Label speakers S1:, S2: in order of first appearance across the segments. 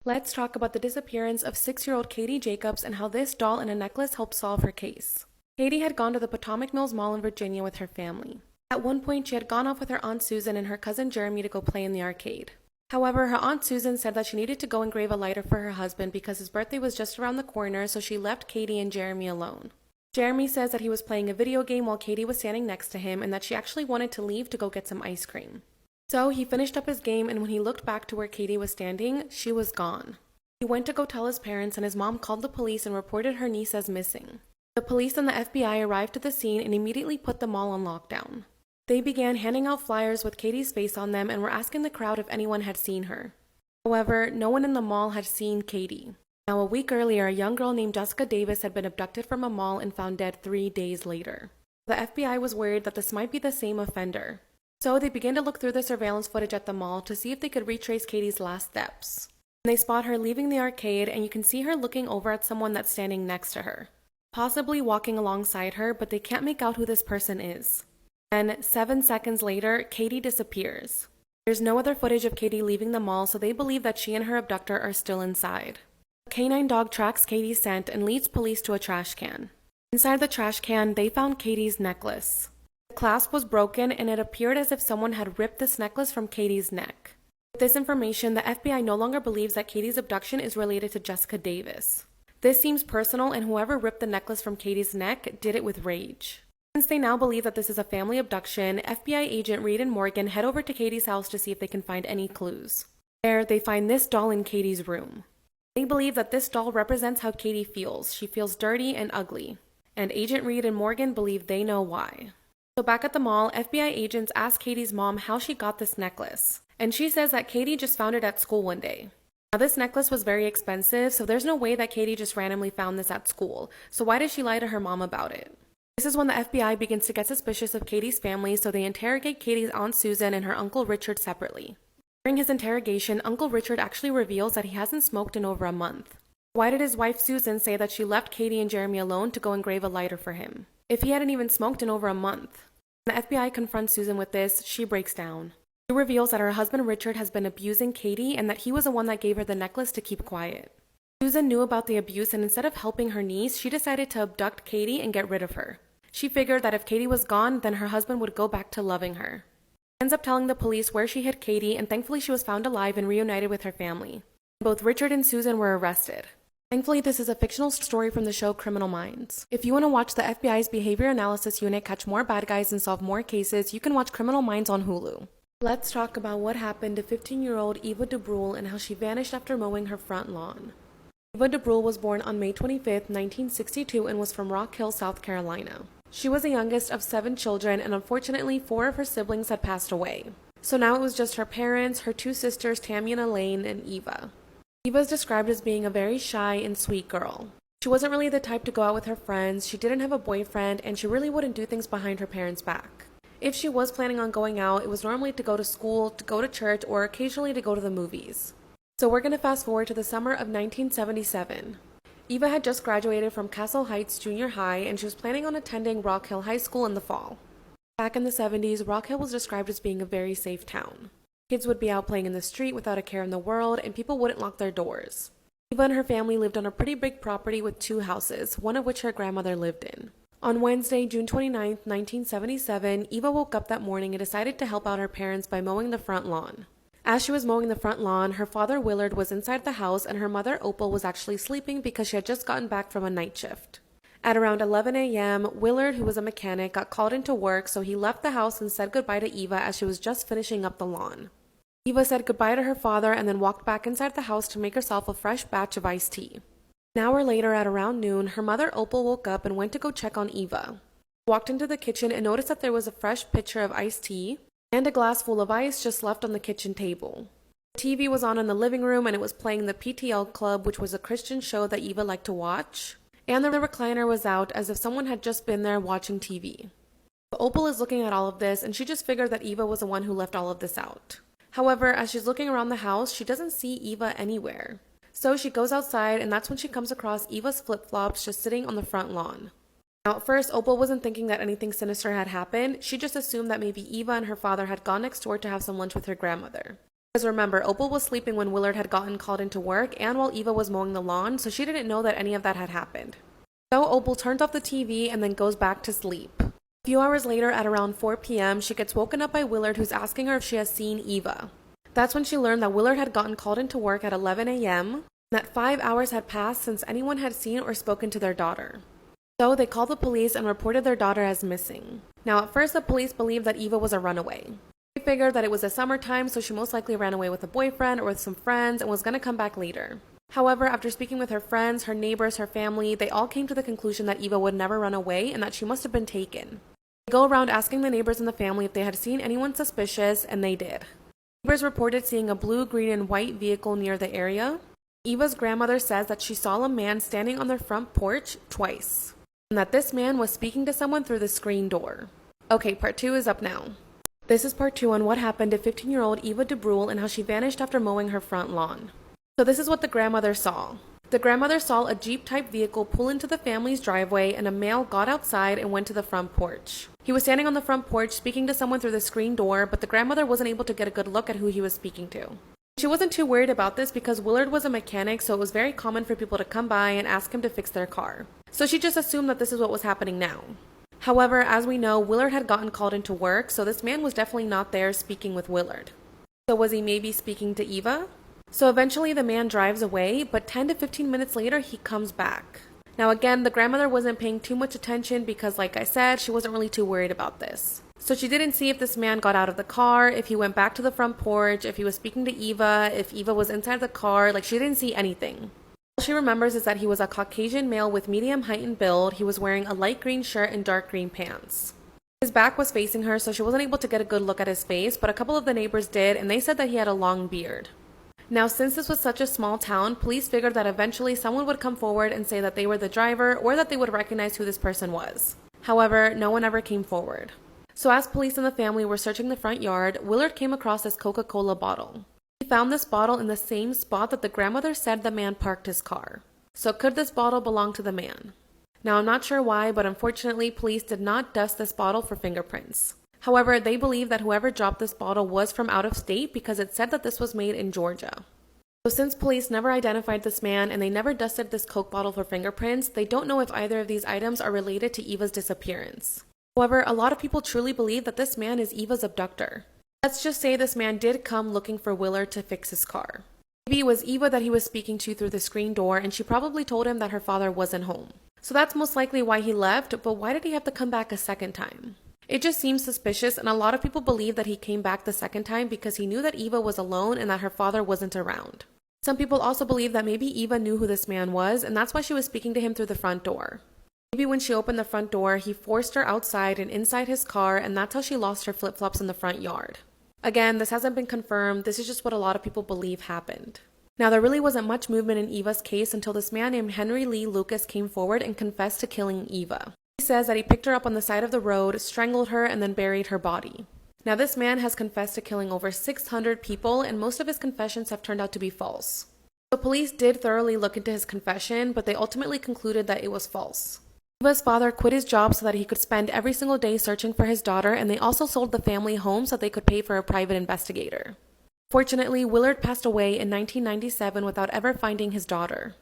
S1: Let's talk about the disappearance of 6-year-old Katie Jacobs and how this doll and a necklace helped solve her case. Katie had gone to the Potomac Mills Mall in Virginia with her family. At one point, she had gone off with her Aunt Susan and her cousin Jeremy to go play in the arcade. However, her Aunt Susan said that she needed to go and grave a lighter for her husband because his birthday was just around the corner, so she left Katie and Jeremy alone. Jeremy says that he was playing a video game while Katie was standing next to him and that she actually wanted to leave to go get some ice cream. So he finished up his game, and when he looked back to where Katie was standing, she was gone. He went to go tell his parents, and his mom called the police and reported her niece as missing. The police and the FBI arrived at the scene and immediately put the mall on lockdown. They began handing out flyers with Katie's face on them and were asking the crowd if anyone had seen her. However, no one in the mall had seen Katie. Now, a week earlier, a young girl named Jessica Davis had been abducted from a mall and found dead 3 days later. The FBI was worried that this might be the same offender. So they began to look through the surveillance footage at the mall to see if they could retrace Katie's last steps. They spot her leaving the arcade, and you can see her looking over at someone that's standing next to her, possibly walking alongside her, but they can't make out who this person is. Then, 7 seconds later, Katie disappears. There's no other footage of Katie leaving the mall, so they believe that she and her abductor are still inside. A canine dog tracks Katie's scent and leads police to a trash can. Inside the trash can, they found Katie's necklace. The clasp was broken, and it appeared as if someone had ripped this necklace from Katie's neck. With this information, the FBI no longer believes that Katie's abduction is related to Jessica Davis. This seems personal, and whoever ripped the necklace from Katie's neck did it with rage. Since they now believe that this is a family abduction, FBI agent Reed and Morgan head over to Katie's house to see if they can find any clues. There, they find this doll in Katie's room. They believe that this doll represents how Katie feels. She feels dirty and ugly. And Agent Reed and Morgan believe they know why. So back at the mall, FBI agents ask Katie's mom how she got this necklace. And she says that Katie just found it at school one day. Now, this necklace was very expensive, so there's no way that Katie just randomly found this at school. So why did she lie to her mom about it? This is when the FBI begins to get suspicious of Katie's family, so they interrogate Katie's Aunt Susan and her Uncle Richard separately. During his interrogation, Uncle Richard actually reveals that he hasn't smoked in over a month. Why did his wife Susan say that she left Katie and Jeremy alone to go and grave a lighter for him, if he hadn't even smoked in over a month? When the FBI confronts Susan with this, she breaks down. She reveals that her husband Richard has been abusing Katie and that he was the one that gave her the necklace to keep quiet. Susan knew about the abuse, and instead of helping her niece, she decided to abduct Katie and get rid of her. She figured that if Katie was gone, then her husband would go back to loving her. She ends up telling the police where she hid Katie, and thankfully she was found alive and reunited with her family. Both Richard and Susan were arrested. Thankfully, this is a fictional story from the show Criminal Minds. If you want to watch the FBI's Behavior Analysis Unit catch more bad guys and solve more cases, you can watch Criminal Minds on Hulu. Let's talk about what happened to 15-year-old Eva DeBrule and how she vanished after mowing her front lawn. Eva DeBrule was born on May 25, 1962 and was from Rock Hill, South Carolina. She was the youngest of 7 children, and unfortunately 4 of her siblings had passed away. So now it was just her parents, her 2 sisters Tammy and Elaine, and Eva. Eva is described as being a very shy and sweet girl. She wasn't really the type to go out with her friends, she didn't have a boyfriend, and she really wouldn't do things behind her parents' back. If she was planning on going out, it was normally to go to school, to go to church, or occasionally to go to the movies. So we're going to fast forward to the summer of 1977. Eva had just graduated from Castle Heights Junior High, and she was planning on attending Rock Hill High School in the fall. Back in the 70s, Rock Hill was described as being a very safe town. Kids would be out playing in the street without a care in the world, and people wouldn't lock their doors. Eva and her family lived on a pretty big property with 2 houses, one of which her grandmother lived in. On Wednesday, June 29, 1977, Eva woke up that morning and decided to help out her parents by mowing the front lawn. As she was mowing the front lawn, her father Willard was inside the house and her mother Opal was actually sleeping because she had just gotten back from a night shift. At around 11 a.m., Willard, who was a mechanic, got called into work, so he left the house and said goodbye to Eva as she was just finishing up the lawn. Eva said goodbye to her father and then walked back inside the house to make herself a fresh batch of iced tea. An hour later, at around noon, her mother Opal woke up and went to go check on Eva. She walked into the kitchen and noticed that there was a fresh pitcher of iced tea and a glass full of ice just left on the kitchen table. The TV was on in the living room and it was playing the PTL Club, which was a Christian show that Eva liked to watch, and the recliner was out as if someone had just been there watching TV. Opal is looking at all of this and she just figured that Eva was the one who left all of this out. However, as she's looking around the house, she doesn't see Eva anywhere. So she goes outside, and that's when she comes across Eva's flip-flops just sitting on the front lawn. Now, at first, Opal wasn't thinking that anything sinister had happened. She just assumed that maybe Eva and her father had gone next door to have some lunch with her grandmother. Because remember, Opal was sleeping when Willard had gotten called into work and while Eva was mowing the lawn, so she didn't know that any of that had happened. So Opal turns off the TV and then goes back to sleep. A few hours later, at around 4 p.m., she gets woken up by Willard, who's asking her if she has seen Eva. That's when she learned that Willard had gotten called into work at 11 a.m., and that 5 hours had passed since anyone had seen or spoken to their daughter. So they called the police and reported their daughter as missing. Now at first the police believed that Eva was a runaway. They figured that it was the summertime, so she most likely ran away with a boyfriend or with some friends and was going to come back later. However, after speaking with her friends, her neighbors, her family, they all came to the conclusion that Eva would never run away and that she must have been taken. They go around asking the neighbors and the family if they had seen anyone suspicious, and they did. Neighbors reported seeing a blue, green, and white vehicle near the area. Eva's grandmother says that she saw a man standing on their front porch twice, and that this man was speaking to someone through the screen door. Okay, part 2 is up now. This is part 2 on what happened to 15-year-old Eva DeBrule and how she vanished after mowing her front lawn. So this is what the grandmother saw. The grandmother saw a Jeep-type vehicle pull into the family's driveway, and a male got outside and went to the front porch. He was standing on the front porch speaking to someone through the screen door, but the grandmother wasn't able to get a good look at who he was speaking to. She wasn't too worried about this because Willard was a mechanic, so it was very common for people to come by and ask him to fix their car. So she just assumed that this is what was happening now. However, as we know, Willard had gotten called into work, so this man was definitely not there speaking with Willard. So was he maybe speaking to Eva? So eventually the man drives away, but 10 to 15 minutes later he comes back. Now again, the grandmother wasn't paying too much attention because, like I said, she wasn't really too worried about this. So she didn't see if this man got out of the car, if he went back to the front porch, if he was speaking to Eva, if Eva was inside the car. Like, she didn't see anything. All she remembers is that he was a Caucasian male with medium height and build. He was wearing a light green shirt and dark green pants. His back was facing her, so she wasn't able to get a good look at his face, but a couple of the neighbors did, and they said that he had a long beard. Now, since this was such a small town, police figured that eventually someone would come forward and say that they were the driver or that they would recognize who this person was. However, no one ever came forward. So as police and the family were searching the front yard, Willard came across this Coca-Cola bottle. He found this bottle in the same spot that the grandmother said the man parked his car. So could this bottle belong to the man? Now, I'm not sure why, but unfortunately, police did not dust this bottle for fingerprints. However, they believe that whoever dropped this bottle was from out of state because it said that this was made in Georgia. So since police never identified this man and they never dusted this Coke bottle for fingerprints, they don't know if either of these items are related to Eva's disappearance. However, a lot of people truly believe that this man is Eva's abductor. Let's just say this man did come looking for Willard to fix his car. Maybe it was Eva that he was speaking to through the screen door, and she probably told him that her father wasn't home. So that's most likely why he left, but why did he have to come back a second time? It just seems suspicious, and a lot of people believe that he came back the second time because he knew that Eva was alone and that her father wasn't around. Some people also believe that maybe Eva knew who this man was, and that's why she was speaking to him through the front door. Maybe when she opened the front door, he forced her outside and inside his car, and that's how she lost her flip-flops in the front yard. Again, this hasn't been confirmed. This is just what a lot of people believe happened. Now, there really wasn't much movement in Eva's case until this man named Henry Lee Lucas came forward and confessed to killing Eva. He says that he picked her up on the side of the road, strangled her, and then buried her body. Now, this man has confessed to killing over 600 people, and most of his confessions have turned out to be false. The police did thoroughly look into his confession, but they ultimately concluded that it was false. Eva's father quit his job so that he could spend every single day searching for his daughter, and they also sold the family home so they could pay for a private investigator. Fortunately, Willard passed away in 1997 without ever finding his daughter.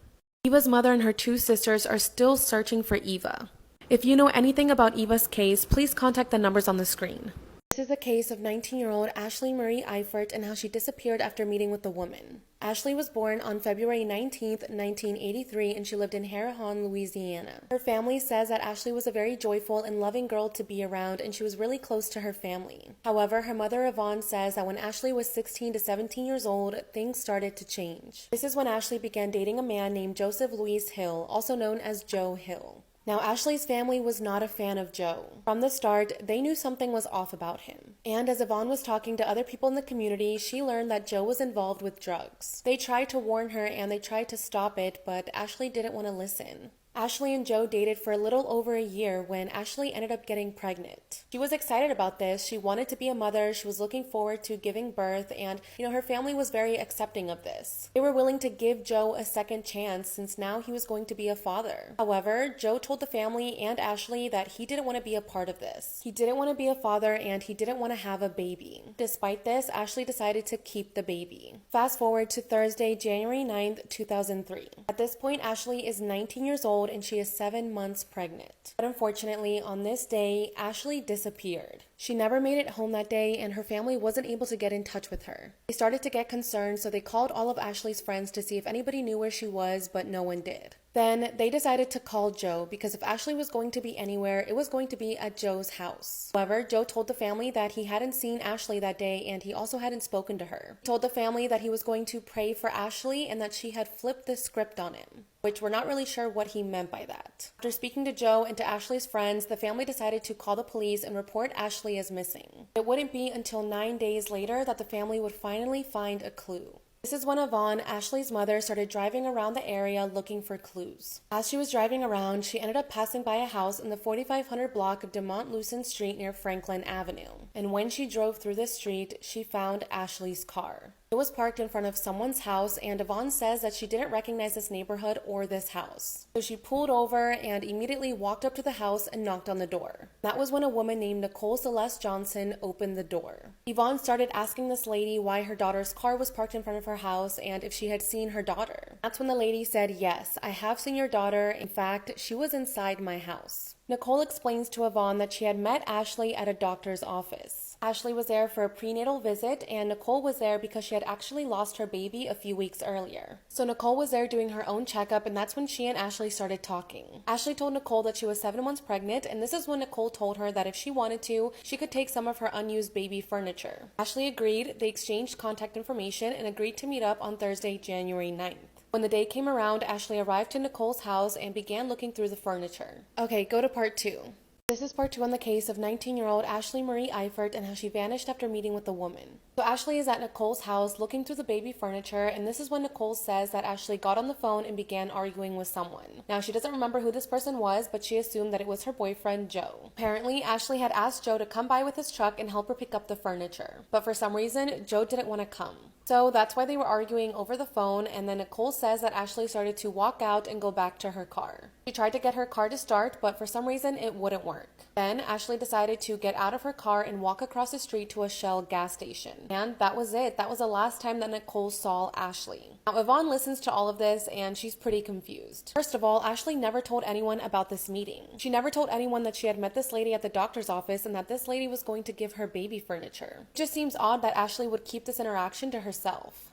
S1: Eva's mother and her 2 sisters are still searching for Eva. If you know anything about Eva's case, please contact the numbers on the screen. This is the case of 19-year-old Ashley Marie Eifert and how she disappeared after meeting with a woman. Ashley was born on February 19, 1983, and she lived in Harahan, Louisiana. Her family says that Ashley was a very joyful and loving girl to be around, and she was really close to her family. However, her mother Yvonne says that when Ashley was 16 to 17 years old, things started to change. This is when Ashley began dating a man named Joseph Louis Hill, also known as Joe Hill. Now, Ashley's family was not a fan of Joe. From the start, they knew something was off about him. And as Yvonne was talking to other people in the community, she learned that Joe was involved with drugs. They tried to warn her and they tried to stop it, but Ashley didn't want to listen. Ashley and Joe dated for a little over a year when Ashley ended up getting pregnant. She was excited about this. She wanted to be a mother. She was looking forward to giving birth, and her family was very accepting of this. They were willing to give Joe a second chance since now he was going to be a father. However, Joe told the family and Ashley that he didn't want to be a part of this. He didn't want to be a father and he didn't want to have a baby. Despite this, Ashley decided to keep the baby. Fast forward to Thursday, January 9th, 2003. At this point, Ashley is 19 years old and she is 7 months pregnant. But unfortunately, on this day, Ashley disappeared. She never made it home that day and her family wasn't able to get in touch with her. They started to get concerned, so they called all of Ashley's friends to see if anybody knew where she was, but no one did. Then they decided to call Joe because if Ashley was going to be anywhere, it was going to be at Joe's house. However, Joe told the family that he hadn't seen Ashley that day and he also hadn't spoken to her. He told the family that he was going to pray for Ashley and that she had flipped the script on him, which we're not really sure what he meant by that. After speaking to Joe and to Ashley's friends, the family decided to call the police and report Ashley as missing. It wouldn't be until 9 days later that the family would finally find a clue. This is when Yvonne, Ashley's mother, started driving around the area looking for clues. As she was driving around, she ended up passing by a house in the 4500 block of DeMont Lucen Street near Franklin Avenue. And when she drove through the street, she found Ashley's car. It was parked in front of someone's house, and Yvonne says that she didn't recognize this neighborhood or this house. So she pulled over and immediately walked up to the house and knocked on the door. That was when a woman named Nicole Celeste Johnson opened the door. Yvonne started asking this lady why her daughter's car was parked in front of her house and if she had seen her daughter. That's when the lady said, "Yes, I have seen your daughter. In fact, she was inside my house." Nicole explains to Yvonne that she had met Ashley at a doctor's office. Ashley was there for a prenatal visit, and Nicole was there because she had actually lost her baby a few weeks earlier. So Nicole was there doing her own checkup, and that's when she and Ashley started talking. Ashley told Nicole that she was 7 months pregnant, and this is when Nicole told her that if she wanted to, she could take some of her unused baby furniture. Ashley agreed. They exchanged contact information and agreed to meet up on Thursday, January 9th. When the day came around, Ashley arrived to Nicole's house and began looking through the furniture. Okay, go to part 2. This is part 2 on the case of 19-year-old Ashley Marie Eifert and how she vanished after meeting with a woman. So Ashley is at Nicole's house looking through the baby furniture, and this is when Nicole says that Ashley got on the phone and began arguing with someone. Now, she doesn't remember who this person was, but she assumed that it was her boyfriend, Joe. Apparently, Ashley had asked Joe to come by with his truck and help her pick up the furniture. But for some reason, Joe didn't want to come. So that's why they were arguing over the phone, and then Nicole says that Ashley started to walk out and go back to her car. She tried to get her car to start, but for some reason it wouldn't work. Then Ashley decided to get out of her car and walk across the street to a Shell gas station. And that was it. That was the last time that Nicole saw Ashley. Now, Yvonne listens to all of this and she's pretty confused. First of all, Ashley never told anyone about this meeting. She never told anyone that she had met this lady at the doctor's office and that this lady was going to give her baby furniture. It just seems odd that Ashley would keep this interaction to herself.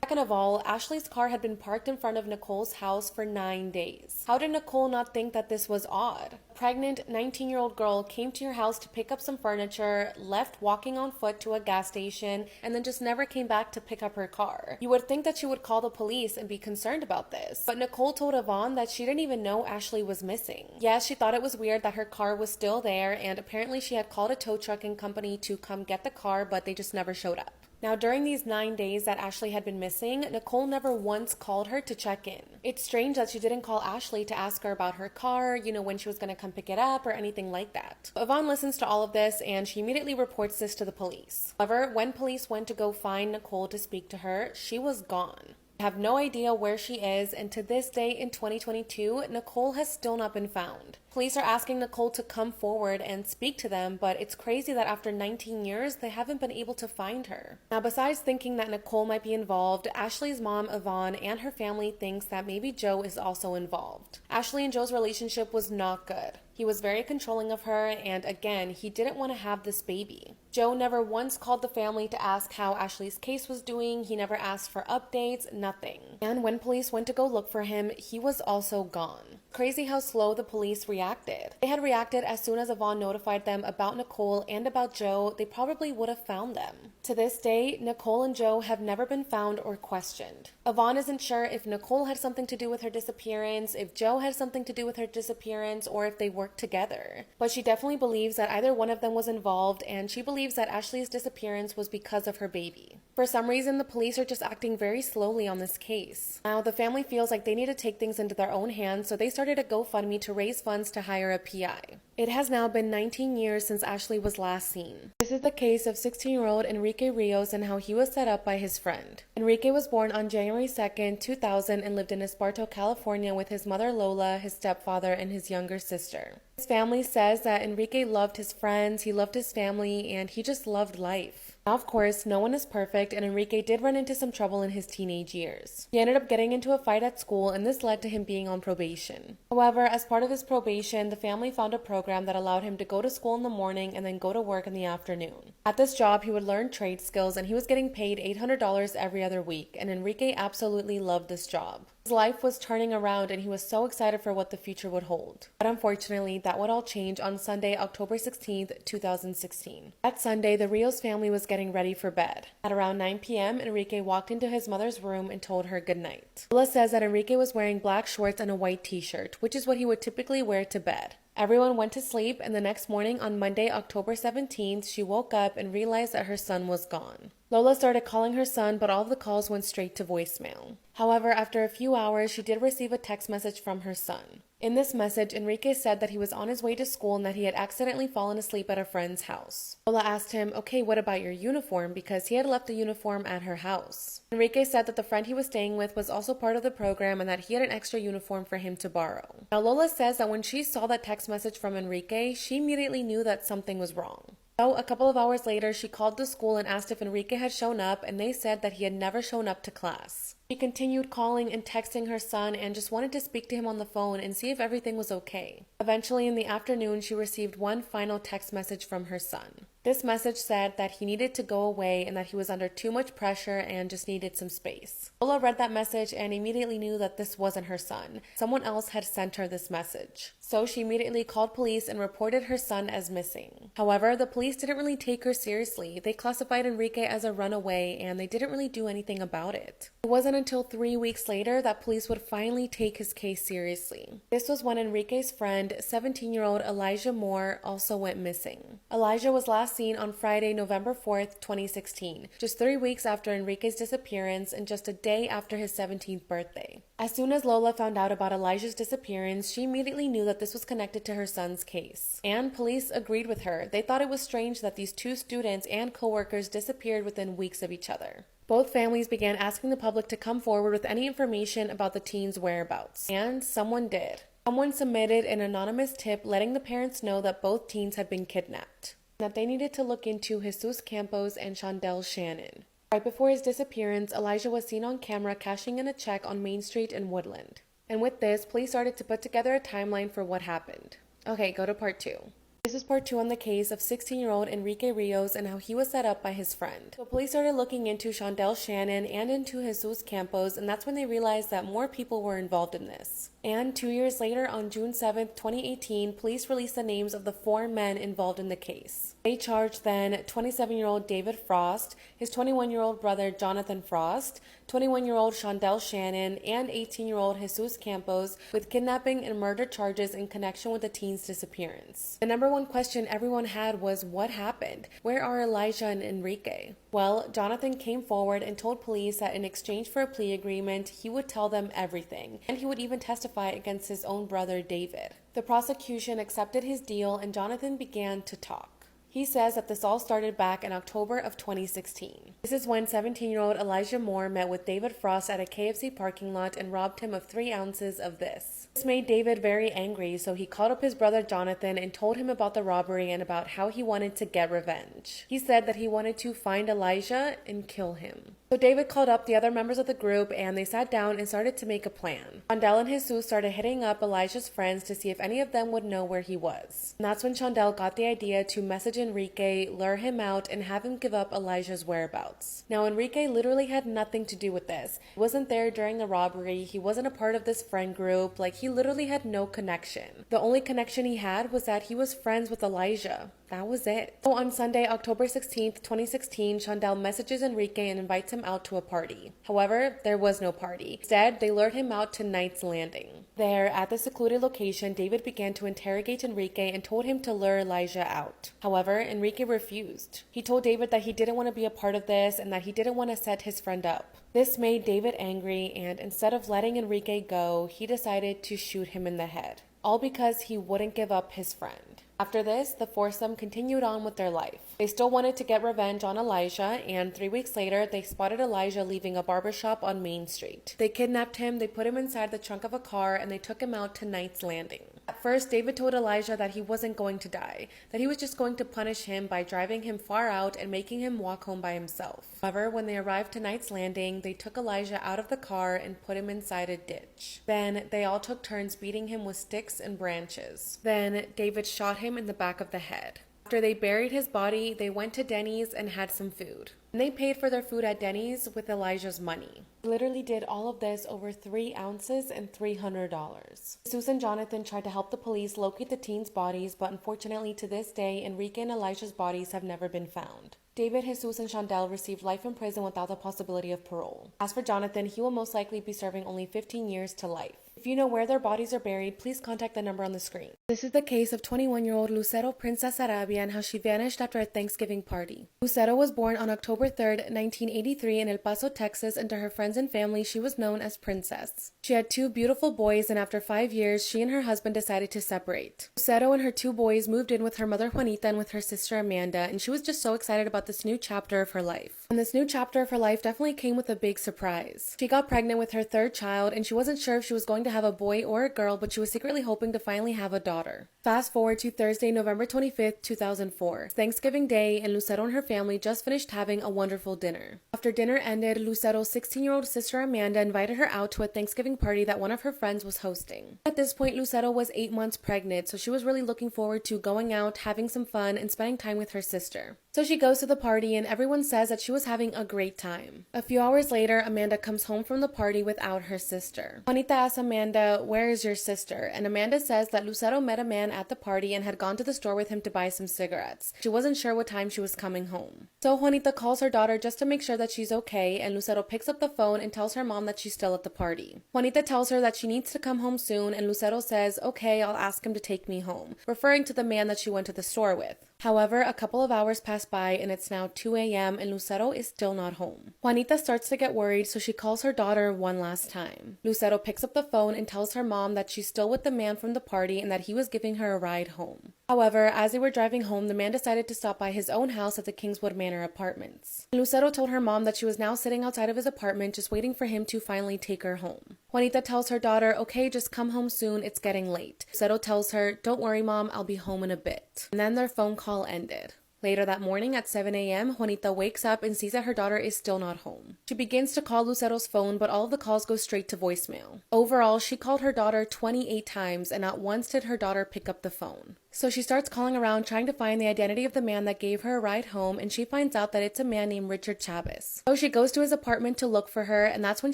S1: Second of all, Ashley's car had been parked in front of Nicole's house for 9 days. How did Nicole not think that this was odd? A pregnant 19-year-old girl came to your house to pick up some furniture, left walking on foot to a gas station, and then just never came back to pick up her car. You would think that she would call the police and be concerned about this, but Nicole told Yvonne that she didn't even know Ashley was missing. Yes, she thought it was weird that her car was still there, and apparently she had called a tow trucking company to come get the car, but they just never showed up. Now, during these 9 days that Ashley had been missing, Nicole never once called her to check in. It's strange that she didn't call Ashley to ask her about her car, when she was going to come pick it up or anything like that. Yvonne listens to all of this and she immediately reports this to the police. However, when police went to go find Nicole to speak to her, she was gone. I have no idea where she is, and to this day in 2022, Nicole has still not been found. Police are asking Nicole to come forward and speak to them, but it's crazy that after 19 years, they haven't been able to find her. Now, besides thinking that Nicole might be involved, Ashley's mom, Yvonne, and her family thinks that maybe Joe is also involved. Ashley and Joe's relationship was not good. He was very controlling of her, and again, he didn't want to have this baby. Joe never once called the family to ask how Ashley's case was doing. He never asked for updates, nothing. And when police went to go look for him, he was also gone. Crazy how slow the police reacted. They had reacted as soon as Yvonne notified them about Nicole and about Joe. They probably would have found them. To this day, Nicole and Joe have never been found or questioned. Yvonne isn't sure if Nicole had something to do with her disappearance, if Joe had something to do with her disappearance, or if they worked together. But she definitely believes that either one of them was involved, and she believes that Ashley's disappearance was because of her baby. For some reason, the police are just acting very slowly on this case. Now, the family feels like they need to take things into their own hands, so they started a GoFundMe to raise funds to hire a PI. It has now been 19 years since Ashley was last seen. This is the case of 16-year-old Enrique Rios and how he was set up by his friend. Enrique was born on January 2nd, 2000 and lived in Esparto, California with his mother Lola, his stepfather, and his younger sister. His family says that Enrique loved his friends, he loved his family, and he just loved life. Now, of course, no one is perfect, and Enrique did run into some trouble in his teenage years. He ended up getting into a fight at school, and this led to him being on probation. However, as part of his probation, the family found a program that allowed him to go to school in the morning and then go to work in the afternoon. At this job, he would learn trade skills, and he was getting paid $800 every other week, and Enrique absolutely loved this job. His life was turning around, and he was so excited for what the future would hold. But unfortunately, that would all change on Sunday, October 16th, 2016. That Sunday, the Rios family was getting ready for bed. At around 9 p.m., Enrique walked into his mother's room and told her goodnight. Lola says that Enrique was wearing black shorts and a white t-shirt, which is what he would typically wear to bed. Everyone went to sleep, and the next morning on Monday, October 17th, she woke up and realized that her son was gone. Lola started calling her son, but all of the calls went straight to voicemail. However, after a few hours, she did receive a text message from her son. In this message, Enrique said that he was on his way to school and that he had accidentally fallen asleep at a friend's house. Lola asked him, okay, what about your uniform? Because he had left the uniform at her house. Enrique said that the friend he was staying with was also part of the program and that he had an extra uniform for him to borrow. Now, Lola says that when she saw that text message from Enrique, she immediately knew that something was wrong. So, a couple of hours later, she called the school and asked if Enrique had shown up, and they said that he had never shown up to class. She continued calling and texting her son and just wanted to speak to him on the phone and see if everything was okay. Eventually, in the afternoon, she received one final text message from her son. This message said that he needed to go away and that he was under too much pressure and just needed some space. Lola read that message and immediately knew that this wasn't her son. Someone else had sent her this message. So she immediately called police and reported her son as missing. However, the police didn't really take her seriously. They classified Enrique as a runaway and they didn't really do anything about it. It wasn't until 3 weeks later that police would finally take his case seriously. This was when Enrique's friend, 17-year-old Elijah Moore, also went missing. Elijah was last seen on Friday, November 4th, 2016, just 3 weeks after Enrique's disappearance and just a day after his 17th birthday. As soon as Lola found out about Elijah's disappearance, she immediately knew that this was connected to her son's case. And police agreed with her. They thought it was strange that these two students and co-workers disappeared within weeks of each other. Both families began asking the public to come forward with any information about the teens' whereabouts. And someone did. Someone submitted an anonymous tip letting the parents know that both teens had been kidnapped, and that they needed to look into Jesus Campos and Shondell Shannon. Right before his disappearance, Elijah was seen on camera cashing in a check on Main Street in Woodland. And with this, police started to put together a timeline for what happened. Okay, go to part 2. This is part 2 on the case of 16-year-old Enrique Rios and how he was set up by his friend. So police started looking into Shondell Shannon and into Jesus Campos, and that's when they realized that more people were involved in this. And 2 years later, on June 7th, 2018, police released the names of the 4 men involved in the case. They charged then 27-year-old David Frost, his 21-year-old brother Jonathan Frost, 21-year-old Shondell Shannon, and 18-year-old Jesus Campos with kidnapping and murder charges in connection with the teen's disappearance. The number one question everyone had was, what happened? Where are Elijah and Enrique? Well, Jonathan came forward and told police that in exchange for a plea agreement, he would tell them everything, and he would even testify against his own brother David. The prosecution accepted his deal and Jonathan began to talk. He says that this all started back in October of 2016. This is when 17-year-old Elijah Moore met with David Frost at a KFC parking lot and robbed him of 3 ounces of this. This made David very angry, so he called up his brother Jonathan and told him about the robbery and about how he wanted to get revenge. He said that he wanted to find Elijah and kill him. So David called up the other members of the group and they sat down and started to make a plan. Shondell and Jesus started hitting up Elijah's friends to see if any of them would know where he was. And that's when Shondell got the idea to message Enrique, lure him out, and have him give up Elijah's whereabouts. Now, Enrique literally had nothing to do with this. He wasn't there during the robbery. He wasn't a part of this friend group. He literally had no connection. The only connection he had was that he was friends with Elijah. that was it. So on Sunday, October 16th, 2016, Shondell messages Enrique and invites him out to a party. However, there was no party. Instead, they lured him out to Knight's Landing. There, at the secluded location, David began to interrogate Enrique and told him to lure Elijah out. However, Enrique refused. He told David that he didn't want to be a part of this and that he didn't want to set his friend up. This made David angry, and instead of letting Enrique go, he decided to shoot him in the head. All because he wouldn't give up his friend. After this, the foursome continued on with their life. They still wanted to get revenge on Elijah, and 3 weeks later, they spotted Elijah leaving a barbershop on Main Street. They kidnapped him, they put him inside the trunk of a car, and they took him out to Knight's Landing. At first, David told Elijah that he wasn't going to die, that he was just going to punish him by driving him far out and making him walk home by himself. However, when they arrived to Knight's Landing, they took Elijah out of the car and put him inside a ditch. Then, they all took turns beating him with sticks and branches. Then, David shot him in the back of the head. After they buried his body, they went to Denny's and had some food. And they paid for their food at Denny's with Elijah's money. They literally did all of this over 3 ounces and $300. Jesus and Jonathan tried to help the police locate the teens' bodies, but unfortunately to this day, Enrique and Elijah's bodies have never been found. David, Jesus, and Shondell received life in prison without the possibility of parole. As for Jonathan, he will most likely be serving only 15 years to life. If you know where their bodies are buried, please contact the number on the screen. This is the case of 21-year-old Lucero Princess Arabia and how she vanished after a Thanksgiving party. Lucero was born on October 3rd, 1983 in El Paso, Texas, and to her friends and family, she was known as Princess. She had 2 beautiful boys, and after 5 years, she and her husband decided to separate. Lucero and her 2 boys moved in with her mother Juanita and with her sister Amanda, and she was just so excited about this new chapter of her life. And this new chapter of her life definitely came with a big surprise. She got pregnant with her 3rd child, and she wasn't sure if she was going to have a boy or a girl, but she was secretly hoping to finally have a daughter. Fast forward to Thursday, November 25th, 2004. Thanksgiving Day, and Lucero and her family just finished having a wonderful dinner. After dinner ended, Lucero's 16-year-old sister Amanda invited her out to a Thanksgiving party that one of her friends was hosting. At this point, Lucero was 8 months pregnant, so she was really looking forward to going out, having some fun, and spending time with her sister. So she goes to the party, and everyone says that she was having a great time. A few hours later, Amanda comes home from the party without her sister. Juanita asks Amanda, "Where is your sister?" And Amanda says that Lucero met a man at the party and had gone to the store with him to buy some cigarettes. She wasn't sure what time she was coming home. So Juanita calls her daughter just to make sure that she's okay, and Lucero picks up the phone and tells her mom that she's still at the party. Juanita tells her that she needs to come home soon, and Lucero says, "Okay, I'll ask him to take me home," referring to the man that she went to the store with. However, a couple of hours pass by and it's now 2 a.m. and Lucero is still not home. Juanita starts to get worried, so she calls her daughter one last time. Lucero picks up the phone and tells her mom that she's still with the man from the party and that he was giving her a ride home. However, as they were driving home, the man decided to stop by his own house at the Kingswood Manor apartments. Lucero told her mom that she was now sitting outside of his apartment just waiting for him to finally take her home. Juanita tells her daughter, "Okay, just come home soon, it's getting late." Lucero tells her, "Don't worry mom, I'll be home in a bit." And then their phone call ended. Later that morning at 7 a.m., Juanita wakes up and sees that her daughter is still not home. She begins to call Lucero's phone, but all of the calls go straight to voicemail. Overall, she called her daughter 28 times, and not once did her daughter pick up the phone. So she starts calling around trying to find the identity of the man that gave her a ride home, and she finds out that it's a man named Richard Chavez. So she goes to his apartment to look for her, and that's when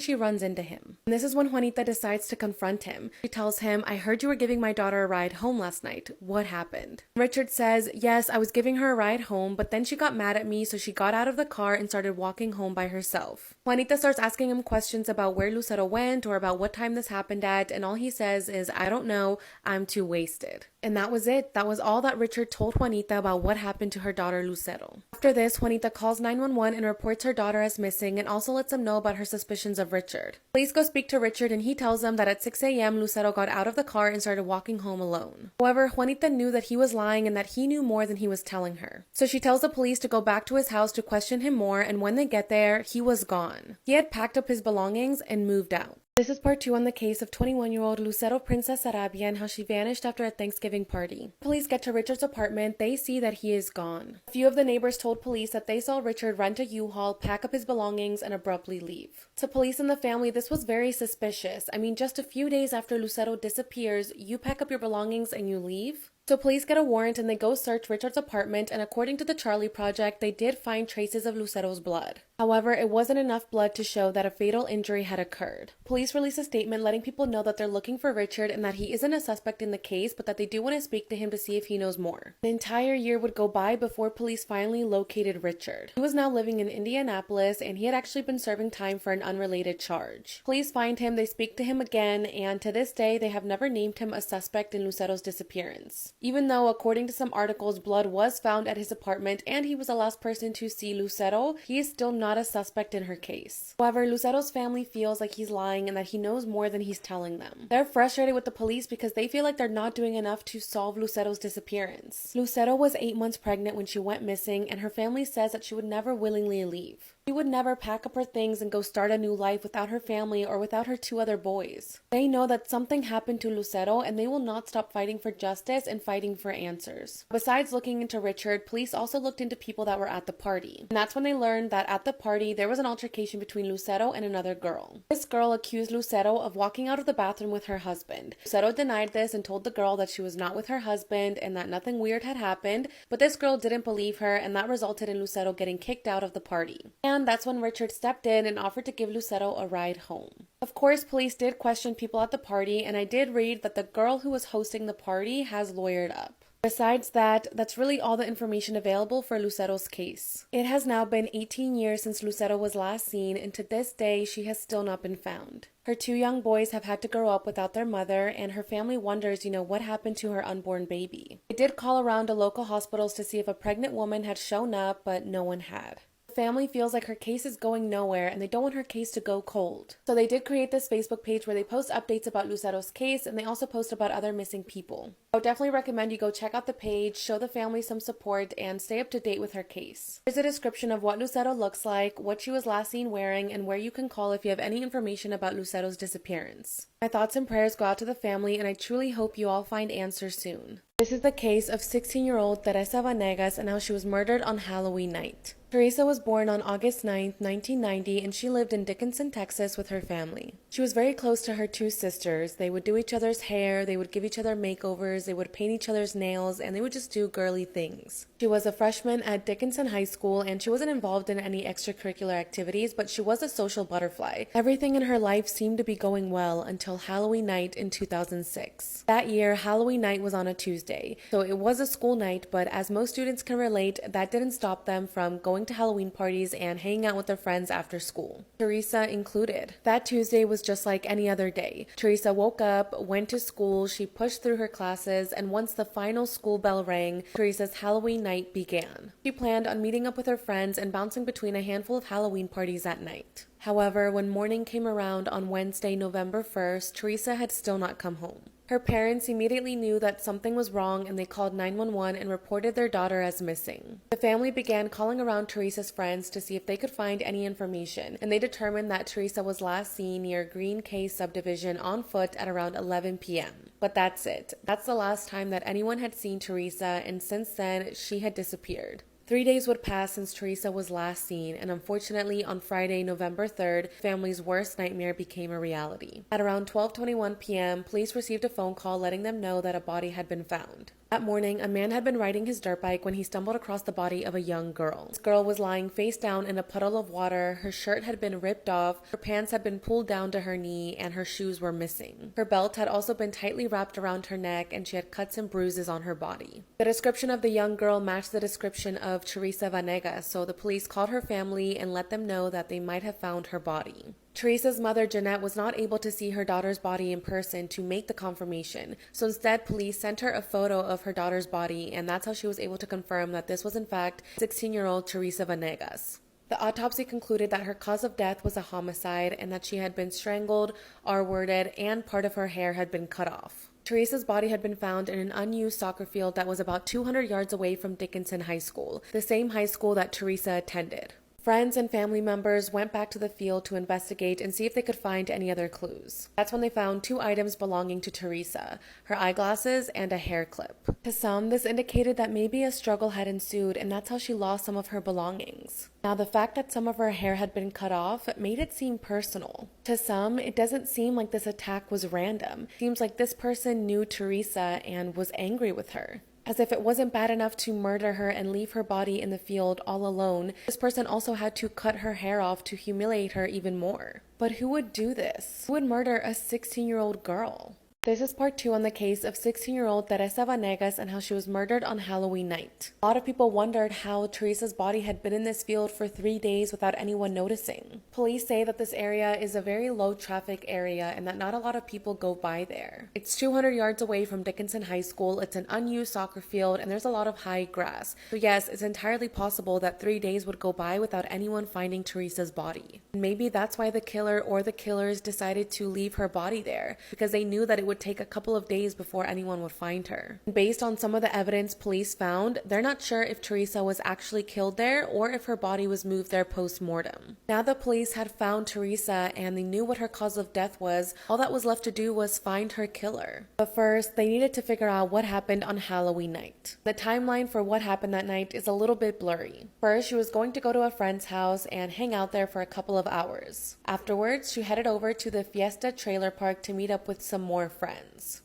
S1: she runs into him. And this is when Juanita decides to confront him. She tells him, "I heard you were giving my daughter a ride home last night. What happened?" Richard says, "Yes, I was giving her a ride home, but then she got mad at me, so she got out of the car and started walking home by herself." Juanita starts asking him questions about where Lucero went or about what time this happened at, and all he says is, "I don't know, I'm too wasted." And that was it. That was all that Richard told Juanita about what happened to her daughter Lucero. After this, Juanita calls 911 and reports her daughter as missing and also lets them know about her suspicions of Richard. Police go speak to Richard and he tells them that at 6 a.m. Lucero got out of the car and started walking home alone. However, Juanita knew that he was lying and that he knew more than he was telling her. So she tells the police to go back to his house to question him more, and when they get there, he was gone. He had packed up his belongings and moved out. This is part 2 on the case of 21-year-old Lucero Princess Arabia and how she vanished after a Thanksgiving party. Police get to Richard's apartment. They see that he is gone. A few of the neighbors told police that they saw Richard rent a U-Haul, pack up his belongings, and abruptly leave. To police and the family, this was very suspicious. I mean, just a few days after Lucero disappears, you pack up your belongings and you leave? So police get a warrant and they go search Richard's apartment, and according to the Charlie Project, they did find traces of Lucero's blood. However, it wasn't enough blood to show that a fatal injury had occurred. Police released a statement letting people know that they're looking for Richard and that he isn't a suspect in the case, but that they do want to speak to him to see if he knows more. An entire year would go by before police finally located Richard. He was now living in Indianapolis, and he had actually been serving time for an unrelated charge. Police find him, they speak to him again, and to this day, they have never named him a suspect in Lucero's disappearance. Even though, according to some articles, blood was found at his apartment and he was the last person to see Lucero, he is still not a suspect in her case. However, Lucero's family feels like he's lying and that he knows more than he's telling them. They're frustrated with the police because they feel like they're not doing enough to solve Lucero's disappearance. Lucero was 8 months pregnant when she went missing, and her family says that she would never willingly leave. She would never pack up her things and go start a new life without her family or without her 2 other boys. They know that something happened to Lucero, and they will not stop fighting for justice and fighting for answers. Besides looking into Richard, police also looked into people that were at the party. And that's when they learned that at the party, there was an altercation between Lucero and another girl. This girl accused Lucero of walking out of the bathroom with her husband. Lucero denied this and told the girl that she was not with her husband and that nothing weird had happened, but this girl didn't believe her, and that resulted in Lucero getting kicked out of the party. And that's when Richard stepped in and offered to give Lucero a ride home. Of course, police did question people at the party, and I did read that the girl who was hosting the party has lawyered up. Besides that, that's really all the information available for Lucero's case. It has now been 18 years since Lucero was last seen, and to this day, she has still not been found. Her 2 young boys have had to grow up without their mother, and her family wonders, what happened to her unborn baby. They did call around to local hospitals to see if a pregnant woman had shown up, but no one had. Family feels like her case is going nowhere and they don't want her case to go cold. So they did create this Facebook page where they post updates about Lucero's case, and they also post about other missing people. I would definitely recommend you go check out the page, show the family some support, and stay up to date with her case. There's a description of what Lucero looks like, what she was last seen wearing, and where you can call if you have any information about Lucero's disappearance. My thoughts and prayers go out to the family, and I truly hope you all find answers soon. This is the case of 16-year-old Teresa Vanegas and how she was murdered on Halloween night. Teresa was born on August 9, 1990, and she lived in Dickinson, Texas with her family. She was very close to her 2 sisters. They would do each other's hair, they would give each other makeovers, they would paint each other's nails, and they would just do girly things. She was a freshman at Dickinson High School, and she wasn't involved in any extracurricular activities, but she was a social butterfly. Everything in her life seemed to be going well until Halloween night in 2006. That year, Halloween night was on a Tuesday, so it was a school night, but as most students can relate, that didn't stop them from going to Halloween parties and hanging out with their friends after school, Teresa included. That Tuesday was just like any other day. Teresa woke up, went to school, she pushed through her classes, and once the final school bell rang, Teresa's Halloween night began. She planned on meeting up with her friends and bouncing between a handful of Halloween parties at night. However, when morning came around on Wednesday, November 1st, Teresa had still not come home. Her parents immediately knew that something was wrong, and they called 911 and reported their daughter as missing. The family began calling around Teresa's friends to see if they could find any information, and they determined that Teresa was last seen near Green Cay subdivision on foot at around 11 p.m. But that's it. That's the last time that anyone had seen Teresa, and since then, she had disappeared. 3 days would pass since Teresa was last seen, and unfortunately on Friday, November 3rd, family's worst nightmare became a reality. At around 12:21 p.m., police received a phone call letting them know that a body had been found. That morning, a man had been riding his dirt bike when he stumbled across the body of a young girl. This girl was lying face down in a puddle of water, her shirt had been ripped off, her pants had been pulled down to her knee, and her shoes were missing. Her belt had also been tightly wrapped around her neck, and she had cuts and bruises on her body. The description of the young girl matched the description of Teresa Vanegas, so the police called her family and let them know that they might have found her body. Teresa's mother, Jeanette, was not able to see her daughter's body in person to make the confirmation, so instead police sent her a photo of her daughter's body, and that's how she was able to confirm that this was in fact 16-year-old Teresa Vanegas. The autopsy concluded that her cause of death was a homicide and that she had been strangled, R-worded, and part of her hair had been cut off. Teresa's body had been found in an unused soccer field that was about 200 yards away from Dickinson High School, the same high school that Teresa attended. Friends and family members went back to the field to investigate and see if they could find any other clues. That's when they found 2 items belonging to Teresa, her eyeglasses and a hair clip. To some, this indicated that maybe a struggle had ensued and that's how she lost some of her belongings. Now, the fact that some of her hair had been cut off made it seem personal. To some, it doesn't seem like this attack was random. It seems like this person knew Teresa and was angry with her. As if it wasn't bad enough to murder her and leave her body in the field all alone, this person also had to cut her hair off to humiliate her even more. But who would do this? Who would murder a 16-year-old girl? This is part 2 on the case of 16-year-old Teresa Vanegas and how she was murdered on Halloween night. A lot of people wondered how Teresa's body had been in this field for 3 days without anyone noticing. Police say that this area is a very low traffic area and that not a lot of people go by there. It's 200 yards away from Dickinson High School, it's an unused soccer field, and there's a lot of high grass. So yes, it's entirely possible that 3 days would go by without anyone finding Teresa's body. And maybe that's why the killer or the killers decided to leave her body there, because they knew that it would take a couple of days before anyone would find her. Based on some of the evidence police found, they're not sure if Teresa was actually killed there or if her body was moved there post-mortem. Now the police had found Teresa and they knew what her cause of death was, all that was left to do was find her killer. But first, they needed to figure out what happened on Halloween night. The timeline for what happened that night is a little bit blurry. First, she was going to go to a friend's house and hang out there for a couple of hours. Afterwards, she headed over to the Fiesta trailer park to meet up with some more friends.